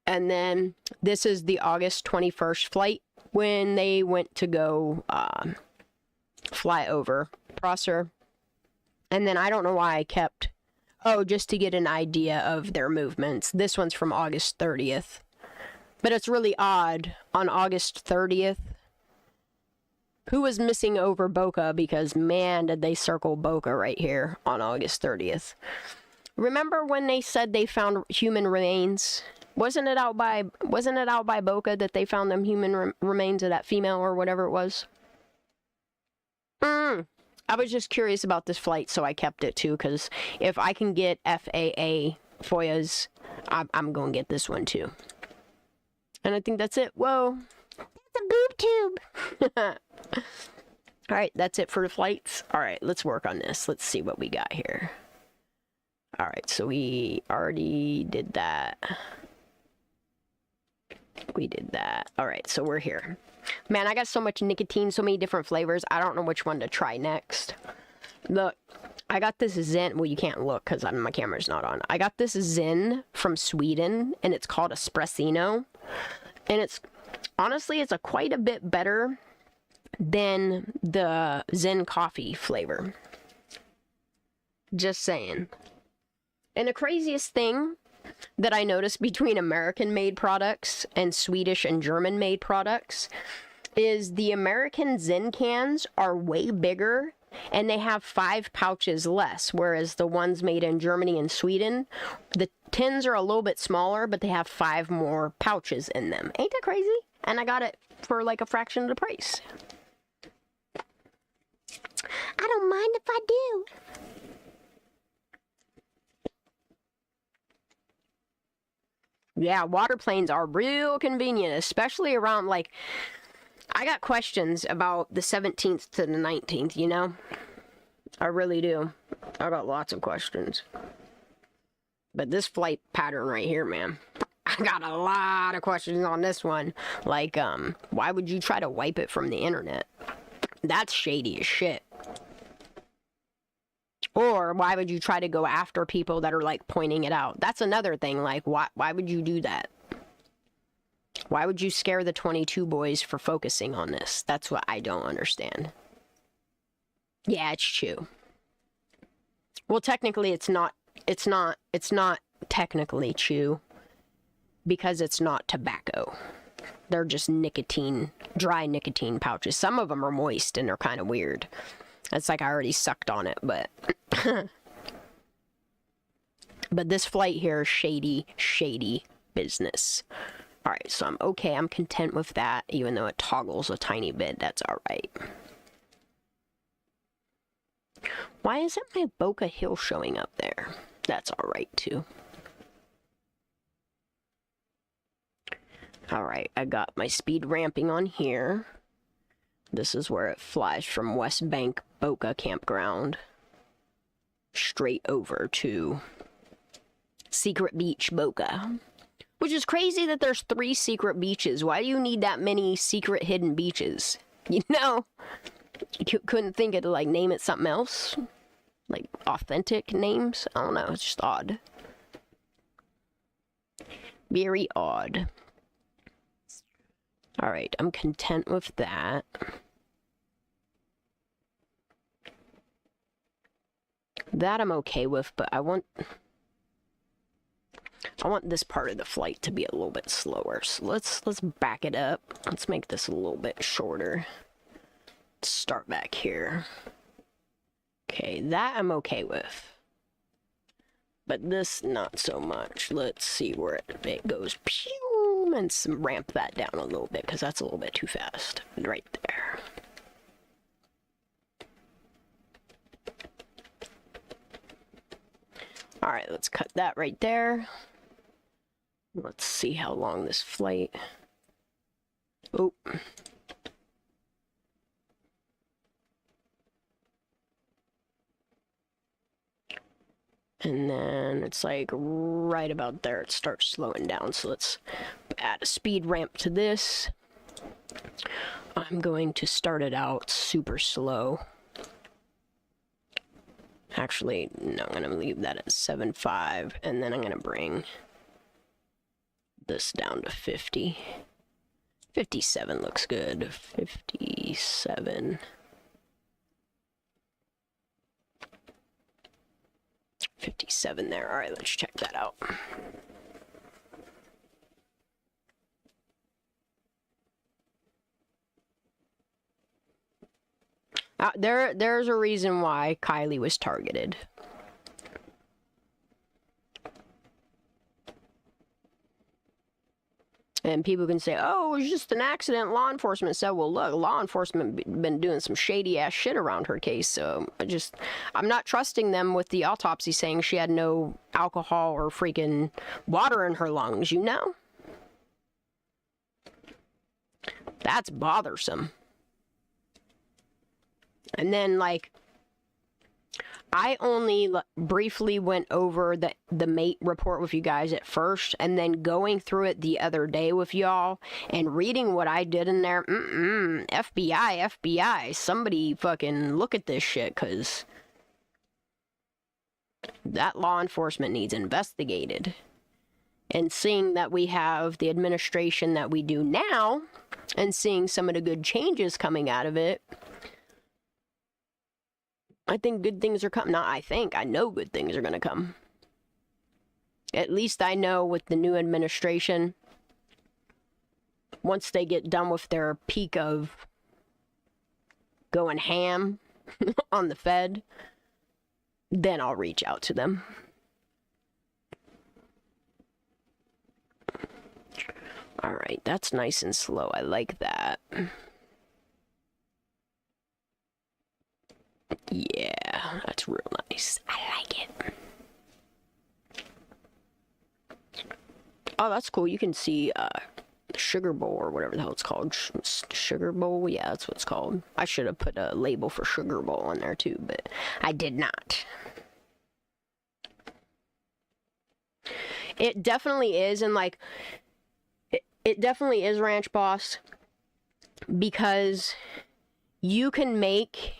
Speaker 2: And then this is the August 21st flight when they went to go fly over Prosser. And then I don't know why I kept... Oh, just to get an idea of their movements. This one's from August 30th. But it's really odd. On August 30th, who was missing over Boca? Because, man, did they circle Boca right here on August 30th. Remember when they said they found human remains? Wasn't it out by Boca that they found them human remains of that female or whatever it was? I was just curious about this flight, so I kept it too, because if I can get FAA FOIAs, I'm going to get this one too. And I think that's it. Whoa. That's a boob tube. Alright, that's it for the flights. Alright, let's work on this. Let's see what we got here. Alright, so we already did that. We did that. Alright, so we're here. Man, I got so much nicotine, so many different flavors. I don't know which one to try next. Look, I got this Zen. Well, you can't look because my camera's not on. I got this Zen from Sweden, and it's called Espressino. And it's, honestly, it's quite a bit better than the Zen coffee flavor. Just saying. And the craziest thing that I noticed between American-made products and Swedish and German-made products is the American Zen cans are way bigger and they have 5 pouches less, whereas the ones made in Germany and Sweden, the tins are a little bit smaller, but they have 5 more pouches in them. Ain't that crazy? And I got it for like a fraction of the price. I don't mind if I do. Yeah, water planes are real convenient, especially around, like, I got questions about the 17th to the 19th, you know? I really do. I got lots of questions. But this flight pattern right here, man, I got a lot of questions on this one. Like, why would you try to wipe it from the internet? That's shady as shit. Or why would you try to go after people that are, like, pointing it out? That's another thing. Like, why would you do that? Why would you scare the 22 boys for focusing on this? That's what I don't understand. Yeah, it's chew. Well, technically, it's not technically chew because it's not tobacco. They're just nicotine, dry nicotine pouches. Some of them are moist and they're kind of weird. It's like I already sucked on it, but... But this flight here is shady, shady business. Alright, so I'm okay. I'm content with that, even though it toggles a tiny bit. That's alright. Why isn't my Boca Hill showing up there? That's alright, too. Alright, I got my speed ramping on here. This is where it flies from West Bank Boca Campground straight over to Secret Beach Boca. Which is crazy that there's 3 secret beaches. Why do you need that many secret hidden beaches? You know? You couldn't think of, like, name it something else? Like, authentic names? I don't know, it's just odd. Very odd. Alright, I'm content with that. That I'm okay with, but I want this part of the flight to be a little bit slower. So let's back it up. Let's make this a little bit shorter. Let's start back here. Okay, that I'm okay with. But this, not so much. Let's see where it goes. Pew! And ramp that down a little bit, because that's a little bit too fast. Right there. Alright, let's cut that right there. Let's see how long this flight... Oh. And then it's like right about there it starts slowing down. So let's add a speed ramp to this. I'm going to start it out super slow. Actually, no, I'm gonna leave that at 7.5, and then I'm gonna bring this down to 50. 57 looks good. 57. 57 there. All right, let's check that out. There's a reason why Kylie was targeted. And people can say, oh, it was just an accident. Law enforcement said, well, look, law enforcement been doing some shady ass shit around her case. So I'm not trusting them with the autopsy saying she had no alcohol or freaking water in her lungs, you know? That's bothersome. And then, like, I only briefly went over the mate report with you guys at first, and then going through it the other day with y'all and reading what I did in there. FBI, somebody fucking look at this shit, because that law enforcement needs investigated. And seeing that we have the administration that we do now, and seeing some of the good changes coming out of it, I think good things are coming. Not I think, I know good things are going to come. At least I know with the new administration, once they get done with their peak of going ham on the Fed, then I'll reach out to them. All right, that's nice and slow. I like that. Yeah, that's real nice. I like it. Oh, that's cool. You can see the sugar bowl or whatever the hell it's called. Sugar bowl? Yeah, that's what it's called. I should have put a label for sugar bowl on there too, but I did not. It definitely is, and like, it definitely is, Ranch Boss, because you can make,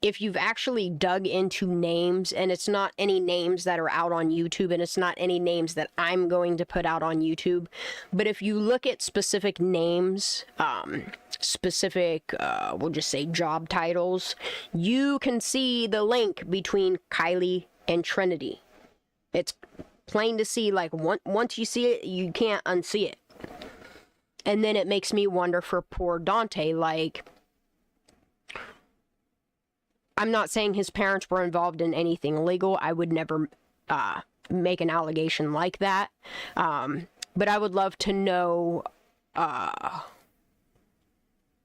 Speaker 2: if you've actually dug into names, and it's not any names that are out on YouTube, and it's not any names that I'm going to put out on YouTube, but if you look at specific names, we'll just say job titles, you can see the link between Kylie and Trinity. It's plain to see, like, once you see it, you can't unsee it. And then it makes me wonder for poor Dante, like, I'm not saying his parents were involved in anything illegal. I would never make an allegation like that. But I would love to know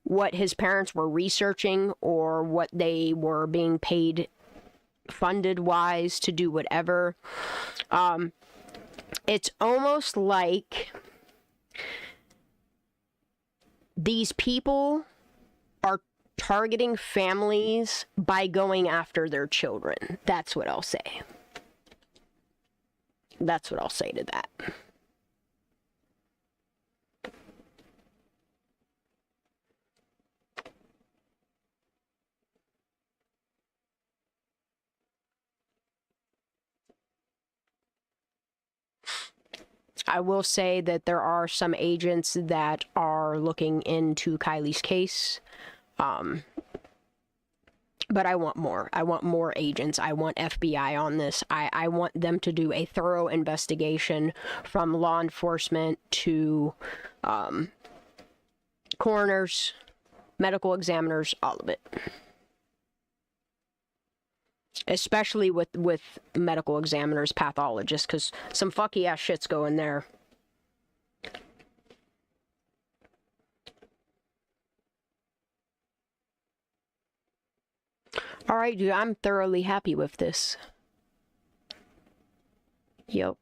Speaker 2: what his parents were researching, or what they were being paid funded-wise to do whatever. It's almost like these people are targeting families by going after their children. That's what I'll say. That's what I'll say to that. I will say that there are some agents that are looking into Kylie's case. But I want more. I want more agents. I want FBI on this. I want them to do a thorough investigation, from law enforcement to coroners, medical examiners, all of it. Especially with medical examiners, pathologists, because some fucky ass shit's going there. Alright, dude, I'm thoroughly happy with this. Yep.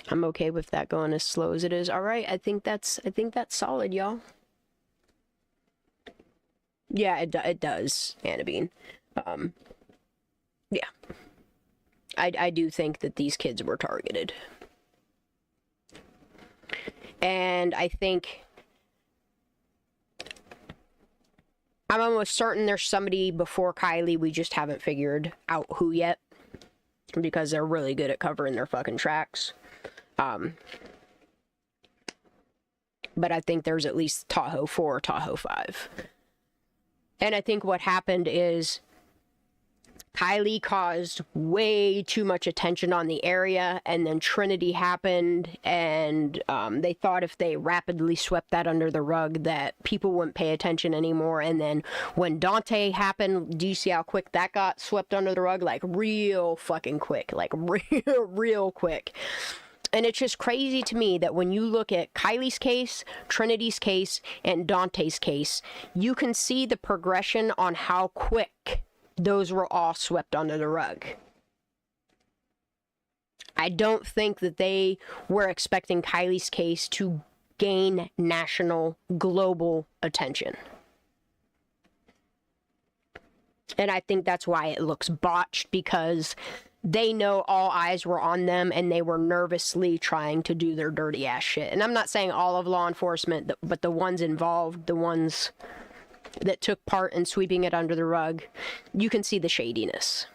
Speaker 2: I'm okay with that going as slow as it is. Alright, I think that's solid, y'all. Yeah, it does, Anna Bean. Yeah. I do think that these kids were targeted. And I think I'm almost certain there's somebody before Kylie. We just haven't figured out who yet. Because they're really good at covering their fucking tracks. But I think there's at least Tahoe 4 or Tahoe 5. And I think what happened is Kylie caused way too much attention on the area, and then Trinity happened, and they thought if they rapidly swept that under the rug that people wouldn't pay attention anymore. And then when Dante happened, do you see how quick that got swept under the rug? Like real fucking quick, like real quick. And it's just crazy to me that when you look at Kylie's case, Trinity's case, and Dante's case, you can see the progression on how quick those were all swept under the rug. I don't think that they were expecting Kylie's case to gain national, global attention. And I think that's why it looks botched, because they know all eyes were on them and they were nervously trying to do their dirty ass shit. And I'm not saying all of law enforcement, but the ones involved, the ones that took part in sweeping it under the rug, you can see the shadiness.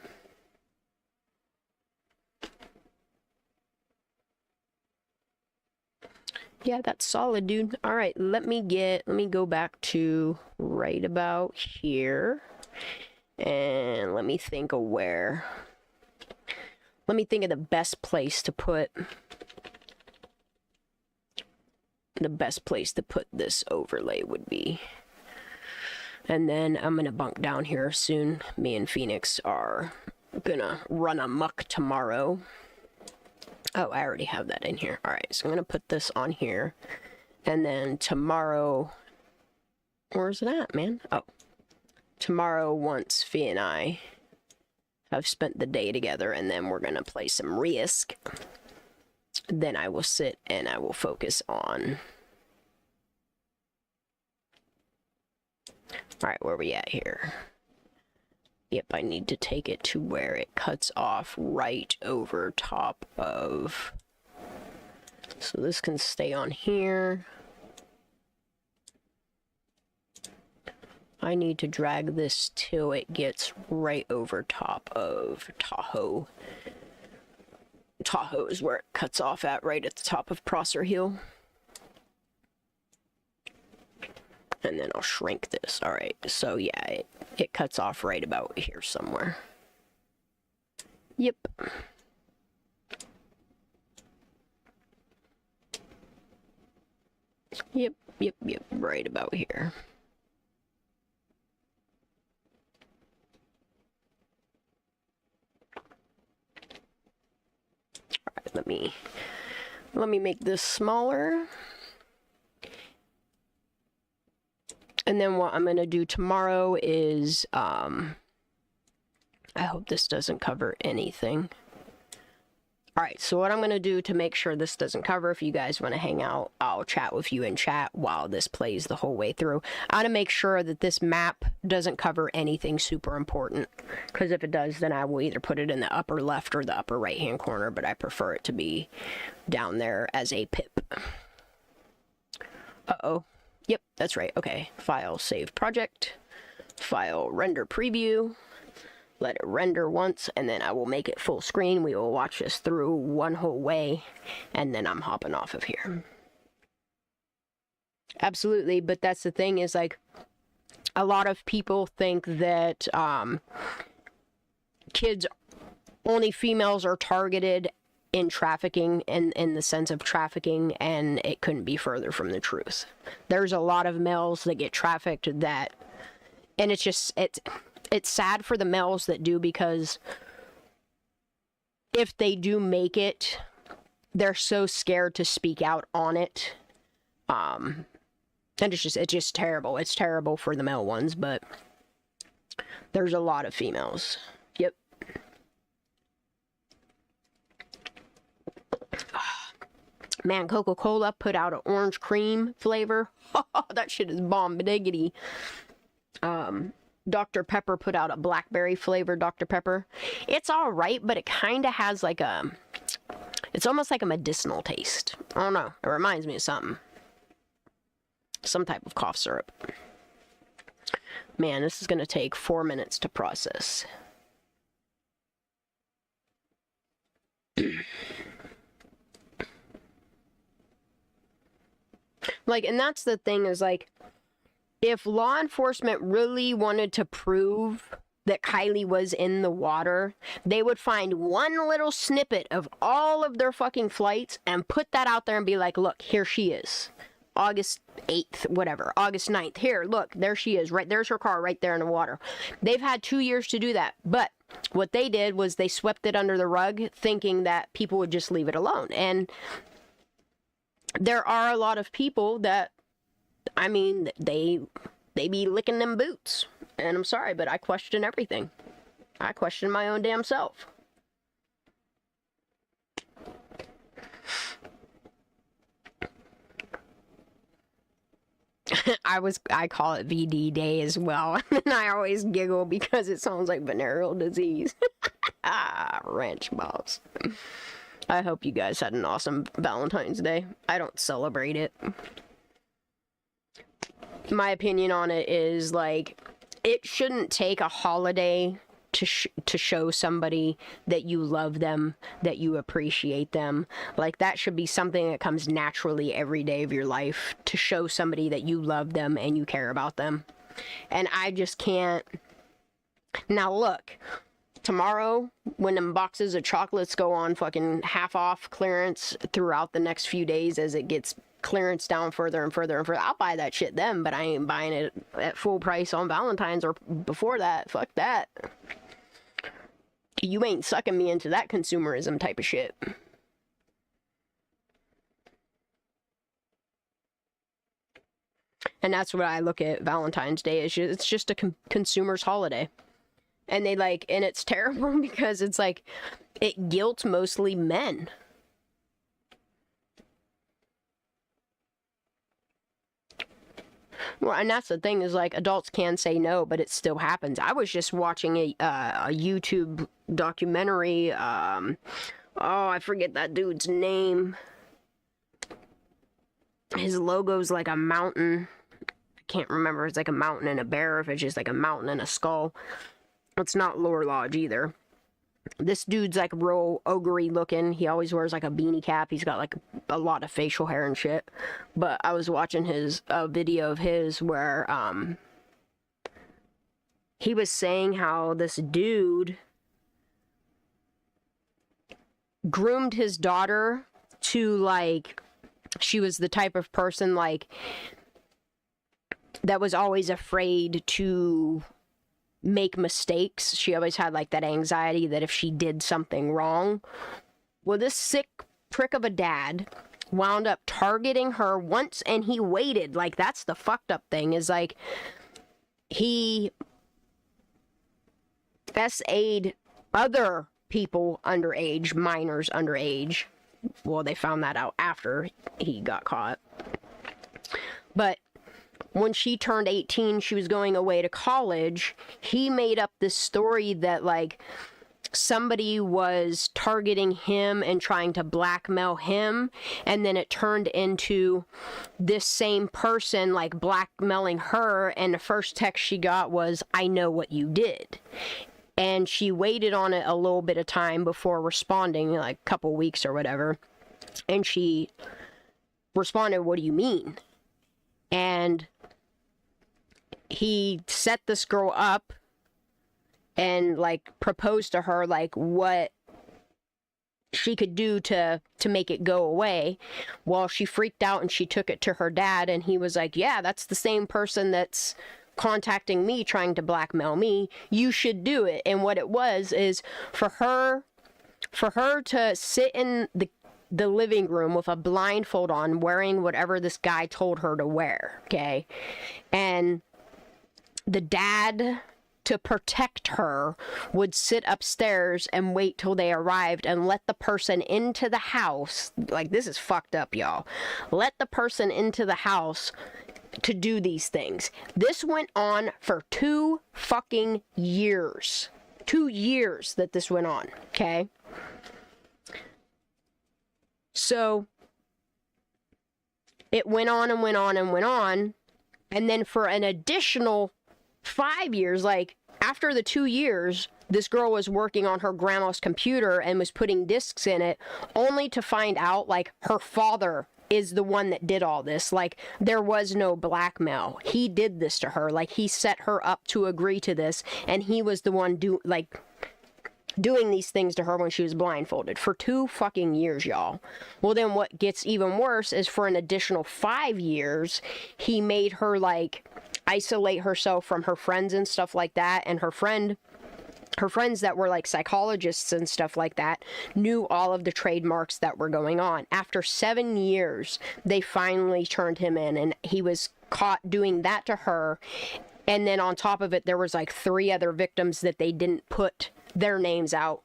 Speaker 2: Yeah, that's solid, dude. All right, let me go back to right about here. And let me think of where. Let me think of the best place to put this overlay would be. And then I'm gonna bunk down here soon. Me and Phoenix are gonna run amok tomorrow. Oh, I already have that in here. All right, so I'm gonna put this on here. And then tomorrow, where's it at, man? Oh, tomorrow, once Fee and I have spent the day together, and then we're gonna play some Risk, then I will sit and I will focus on. Alright, where are we at here? Yep, I need to take it to where it cuts off right over top of. So this can stay on here. I need to drag this till it gets right over top of Tahoe. Tahoe is where it cuts off at, right at the top of Prosser Hill. And then I'll shrink this. Alright, so yeah, it cuts off right about here somewhere. Yep. Yep, right about here. Alright, let me make this smaller. And then what I'm going to do tomorrow is, I hope this doesn't cover anything. Alright, so what I'm going to do to make sure this doesn't cover, if you guys want to hang out, I'll chat with you in chat while this plays the whole way through. I want to make sure that this map doesn't cover anything super important. Because if it does, then I will either put it in the upper left or the upper right hand corner, but I prefer it to be down there as a pip. Uh-oh. Yep, that's right. Okay. File, save project. File, render preview. Let it render once, and then I will make it full screen. We will watch this through one whole way, and then I'm hopping off of here. Absolutely, but that's the thing is, like, a lot of people think that only females are targeted in trafficking, in the sense of trafficking, and it couldn't be further from the truth. There's a lot of males that get trafficked that, and it's sad for the males that do, because if they do make it, they're so scared to speak out on it. And it's just terrible. It's terrible for the male ones, but there's a lot of females. Yep. Man, Coca-Cola put out an orange cream flavor. That shit is bomb diggity. Dr. Pepper put out a blackberry flavored Dr. Pepper. It's alright, but it kind of has like it's almost like a medicinal taste. I don't know. It reminds me of something. Some type of cough syrup. Man, this is going to take 4 minutes to process. Like, and that's the thing is, like, if law enforcement really wanted to prove that Kylie was in the water, they would find one little snippet of all of their fucking flights and put that out there and be like, look, here she is. August 8th, whatever, August 9th. Here, look, there she is. Right there's her car right there in the water. They've had 2 years to do that. But what they did was they swept it under the rug, thinking that people would just leave it alone. And there are a lot of people that, I mean, they be licking them boots. And I'm sorry, but I question everything. I question my own damn self. I call it VD day as well. And I always giggle because it sounds like venereal disease. Ranch balls. I hope you guys had an awesome Valentine's Day. I don't celebrate it. My opinion on it is, like, it shouldn't take a holiday to show somebody that you love them, that you appreciate them. Like, that should be something that comes naturally every day of your life, to show somebody that you love them and you care about them. And I just can't. Now look, tomorrow, when them boxes of chocolates go on fucking half off clearance throughout the next few days as it gets clearance down further and further and further, I'll buy that shit then, but I ain't buying it at full price on Valentine's or before that. Fuck that. You ain't sucking me into that consumerism type of shit. And that's what I look at Valentine's Day as. It's just a consumer's holiday. And they like, and it's terrible because it's like, it guilts mostly men. Well, and that's the thing is, like, adults can say no, but it still happens. I was just watching a YouTube documentary. Oh, I forget that dude's name. His logo's like a mountain. I can't remember if it's like a mountain and a bear, if it's just like a mountain and a skull. It's not Lore Lodge either. This dude's like real ogre looking. He always wears like a beanie cap. He's got like a lot of facial hair and shit. But I was watching his video of his where he was saying how this dude groomed his daughter to, like, she was the type of person like that was always afraid to make mistakes. She always had like that anxiety that if she did something wrong. Well, this sick prick of a dad wound up targeting her once, and he waited. Like, that's the fucked up thing, is like, he SA'd other people underage, minors underage. Well, they found that out after he got caught. But when she turned 18, she was going away to college. He made up this story that, like, somebody was targeting him and trying to blackmail him, and then it turned into this same person, like, blackmailing her, and the first text she got was, "I know what you did." And she waited on it a little bit of time before responding, like a couple weeks or whatever. And she responded, "What do you mean?" And he set this girl up and, like, proposed to her, like, what she could do to make it go away. Well, she freaked out and she took it to her dad, and he was like, "Yeah, that's the same person that's contacting me, trying to blackmail me. You should do it." And what it was is for her to sit in the living room with a blindfold on, wearing whatever this guy told her to wear, okay? And the dad, to protect her, would sit upstairs and wait till they arrived and let the person into the house. Like, this is fucked up, y'all. Let the person into the house to do these things. This went on for 2 fucking years. 2 years that this went on, okay? So it went on and went on and went on, and then for an additional 5 years, like, after the 2 years, this girl was working on her grandma's computer and was putting discs in it, only to find out, like, her father is the one that did all this. Like, there was no blackmail. He did this to her. Like, he set her up to agree to this, and he was the one doing these things to her when she was blindfolded for 2 fucking years, y'all. Well, then what gets even worse is for an additional 5 years, he made her, like, isolate herself from her friends and stuff like that, and her friends that were, like, psychologists and stuff like that knew all of the trademarks that were going on. After 7 years, they finally turned him in, and he was caught doing that to her. And then on top of it, there was, like, 3 other victims that they didn't put their names out.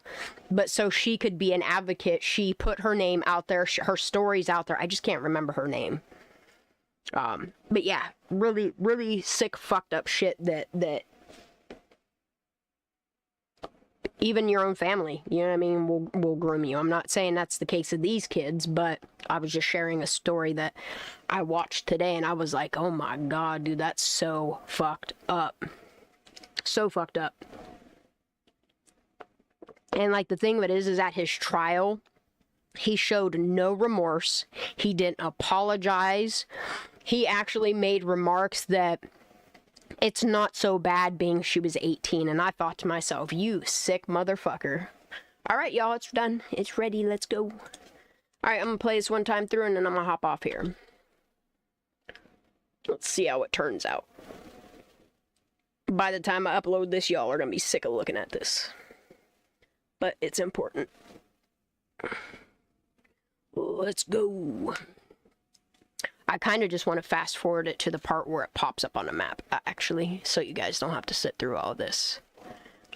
Speaker 2: But so she could be an advocate, she put her name out there, her story's out there. I just can't remember her name. But yeah, really, really sick, fucked up shit that even your own family, you know what I mean, will groom you. I'm not saying that's the case of these kids, but I was just sharing a story that I watched today, and I was like, oh my god, dude, that's so fucked up. So fucked up. And, like, the thing of it is at his trial, he showed no remorse. He didn't apologize. He actually made remarks that it's not so bad being she was 18. And I thought to myself, you sick motherfucker. All right, y'all, it's done. It's ready. Let's go. All right, I'm going to play this one time through, and then I'm going to hop off here. Let's see how it turns out. By the time I upload this, y'all are going to be sick of looking at this. But it's important. Let's go. I kind of just want to fast forward it to the part where it pops up on the map, actually, so you guys don't have to sit through all this.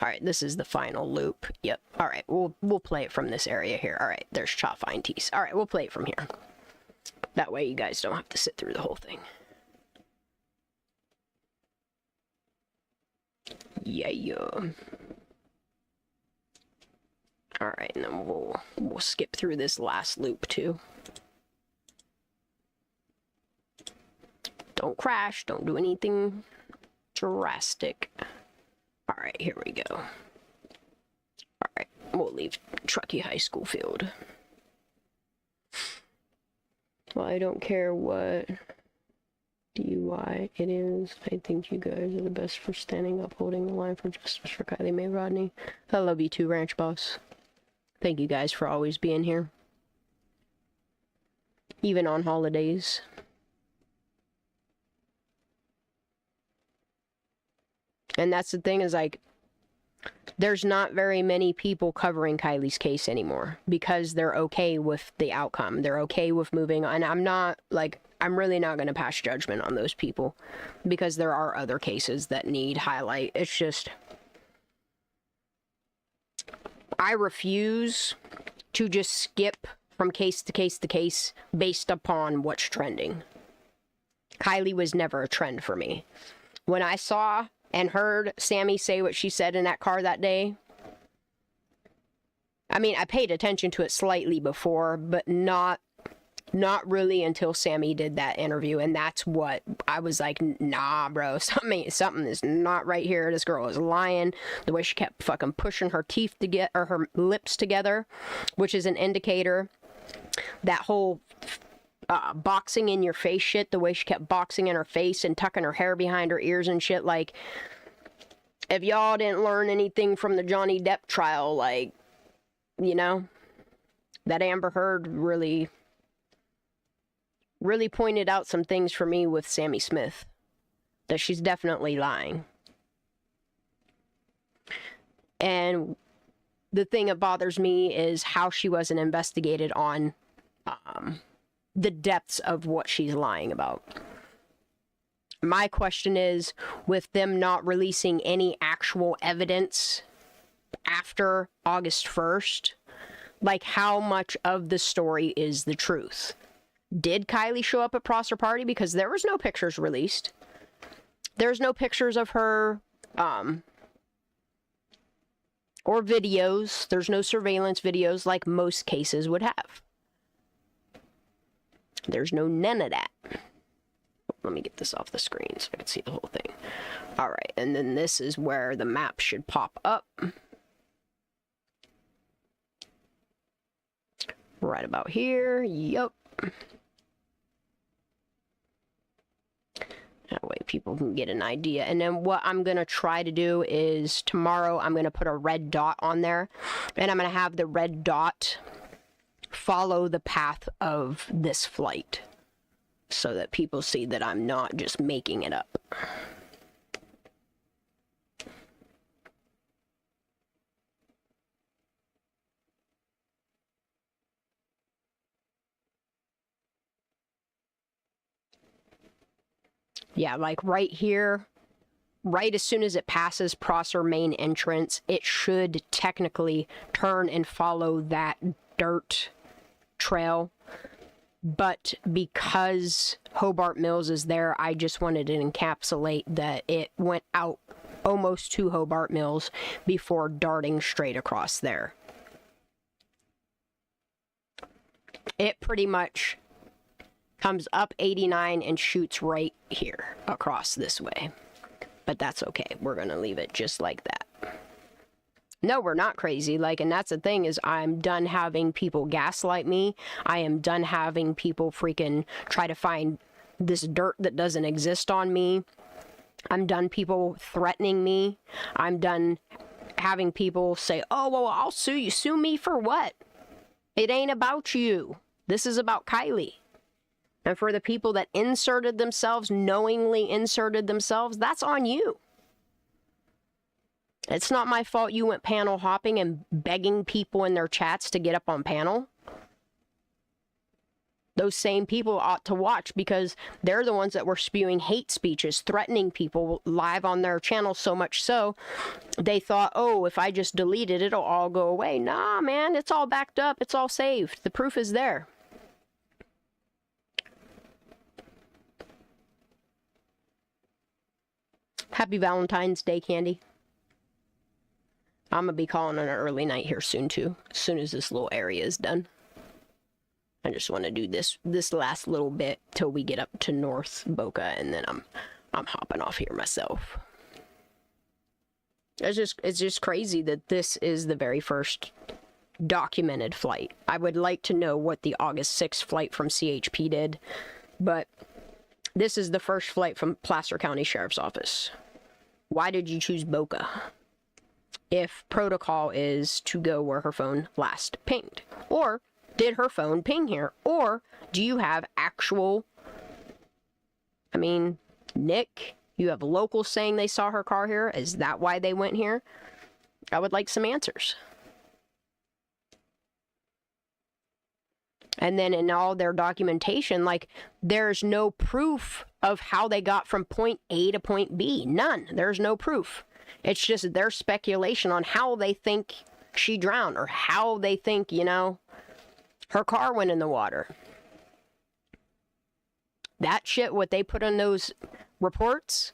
Speaker 2: All right, this is the final loop. Yep. All right, we'll play it from this area here. All right, there's Cha Fine Tees. All right, we'll play it from here. That way you guys don't have to sit through the whole thing. Yeah. Alright, and then we'll skip through this last loop too. Don't crash, don't do anything drastic. Alright, here we go. Alright, we'll leave Truckee High School field. Well, I don't care what DUI it is. I think you guys are the best for standing up, holding the line for justice for Kylie Mae Rodney. I love you too, Ranch Boss. Thank you guys for always being here. Even on holidays. And that's the thing is, like, there's not very many people covering Kylie's case anymore because they're okay with the outcome. They're okay with moving on. And I'm really not going to pass judgment on those people because there are other cases that need highlight. It's just, I refuse to just skip from case to case to case based upon what's trending. Kylie was never a trend for me. When I saw and heard Sammy say what she said in that car that day, I mean, I paid attention to it slightly before, but not really until Sammy did that interview, and that's what I was like, nah, bro, something is not right here. This girl is lying. The way she kept fucking pushing her teeth together, or her lips together, which is an indicator. That whole boxing in your face shit, the way she kept boxing in her face and tucking her hair behind her ears and shit, like, if y'all didn't learn anything from the Johnny Depp trial, like, you know, that Amber Heard really pointed out some things for me with Sammy Smith, that she's definitely lying. And the thing that bothers me is how she wasn't investigated on the depths of what she's lying about. My question is, with them not releasing any actual evidence after August 1st, like, how much of the story is the truth? Did Kylie show up at Prosser Party? Because there was no pictures released. There's no pictures of her, or videos. There's no surveillance videos like most cases would have. There's none of that. let me get this off the screen so I can see the whole thing. All right, and then this is where the map should pop up. Right about here, yep. That way people can get an idea. And then what I'm going to try to do is tomorrow I'm going to put a red dot on there. And I'm going to have the red dot follow the path of this flight. So that people see that I'm not just making it up. Yeah, like right here, right as soon as it passes Prosser main entrance, it should technically turn and follow that dirt trail. But because Hobart Mills is there, I just wanted to encapsulate that it went out almost to Hobart Mills before darting straight across there. It pretty much comes up 89 and shoots right here across this way. But that's okay. We're going to leave it just like that. No, we're not crazy. Like, and that's the thing is I'm done having people gaslight me. I am done having people freaking try to find this dirt that doesn't exist on me. I'm done people threatening me. I'm done having people say, oh, well, I'll sue you. Sue me for what? It ain't about you. This is about Kylie. And for the people that inserted themselves, knowingly inserted themselves, that's on you. It's not my fault you went panel hopping and begging people in their chats to get up on panel. Those same people ought to watch because they're the ones that were spewing hate speeches, threatening people live on their channel so much so they thought, oh, if I just delete it, it'll all go away. Nah, man, it's all backed up. It's all saved. The proof is there. Happy Valentine's Day, Candy. I'm going to be calling an early night here soon, too. As soon as this little area is done. I just want to do this last little bit till we get up to North Boca, and then I'm hopping off here myself. It's just crazy that this is the very first documented flight. I would like to know what the August 6th flight from CHP did, but this is the first flight from Placer County Sheriff's Office. Why did you choose Boca? If protocol is to go where her phone last pinged. Or did her phone ping here? Or do you have actual... I mean, Nick, you have locals saying they saw her car here. Is that why they went here? I would like some answers. And then in all their documentation, like, there's no proof of how they got from point A to point B. None. There's no proof. It's just their speculation on how they think she drowned or how they think, you know, her car went in the water. That shit, what they put on those reports,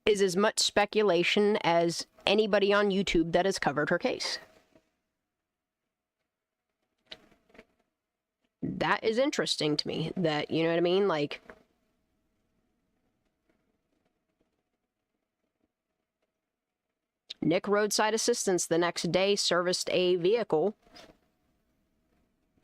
Speaker 2: is as much speculation as anybody on YouTube that has covered her case. That is interesting to me. That, you know what I mean? Like, Nick Roadside Assistance the next day serviced a vehicle.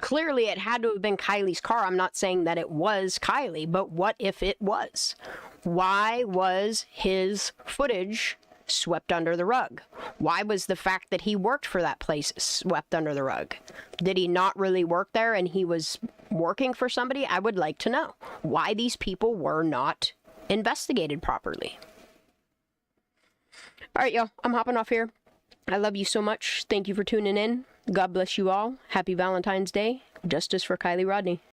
Speaker 2: Clearly, it had to have been Kylie's car. I'm not saying that it was Kylie, but what if it was? Why was his footage swept under the rug? Why was the fact that he worked for that place swept under the rug? Did he not really work there and he was working for somebody? I would like to know why these people were not investigated properly. All right, y'all, I'm hopping off here. I love you so much. Thank you for tuning in. God bless you all. Happy Valentine's Day. Justice for Kylie Rodney.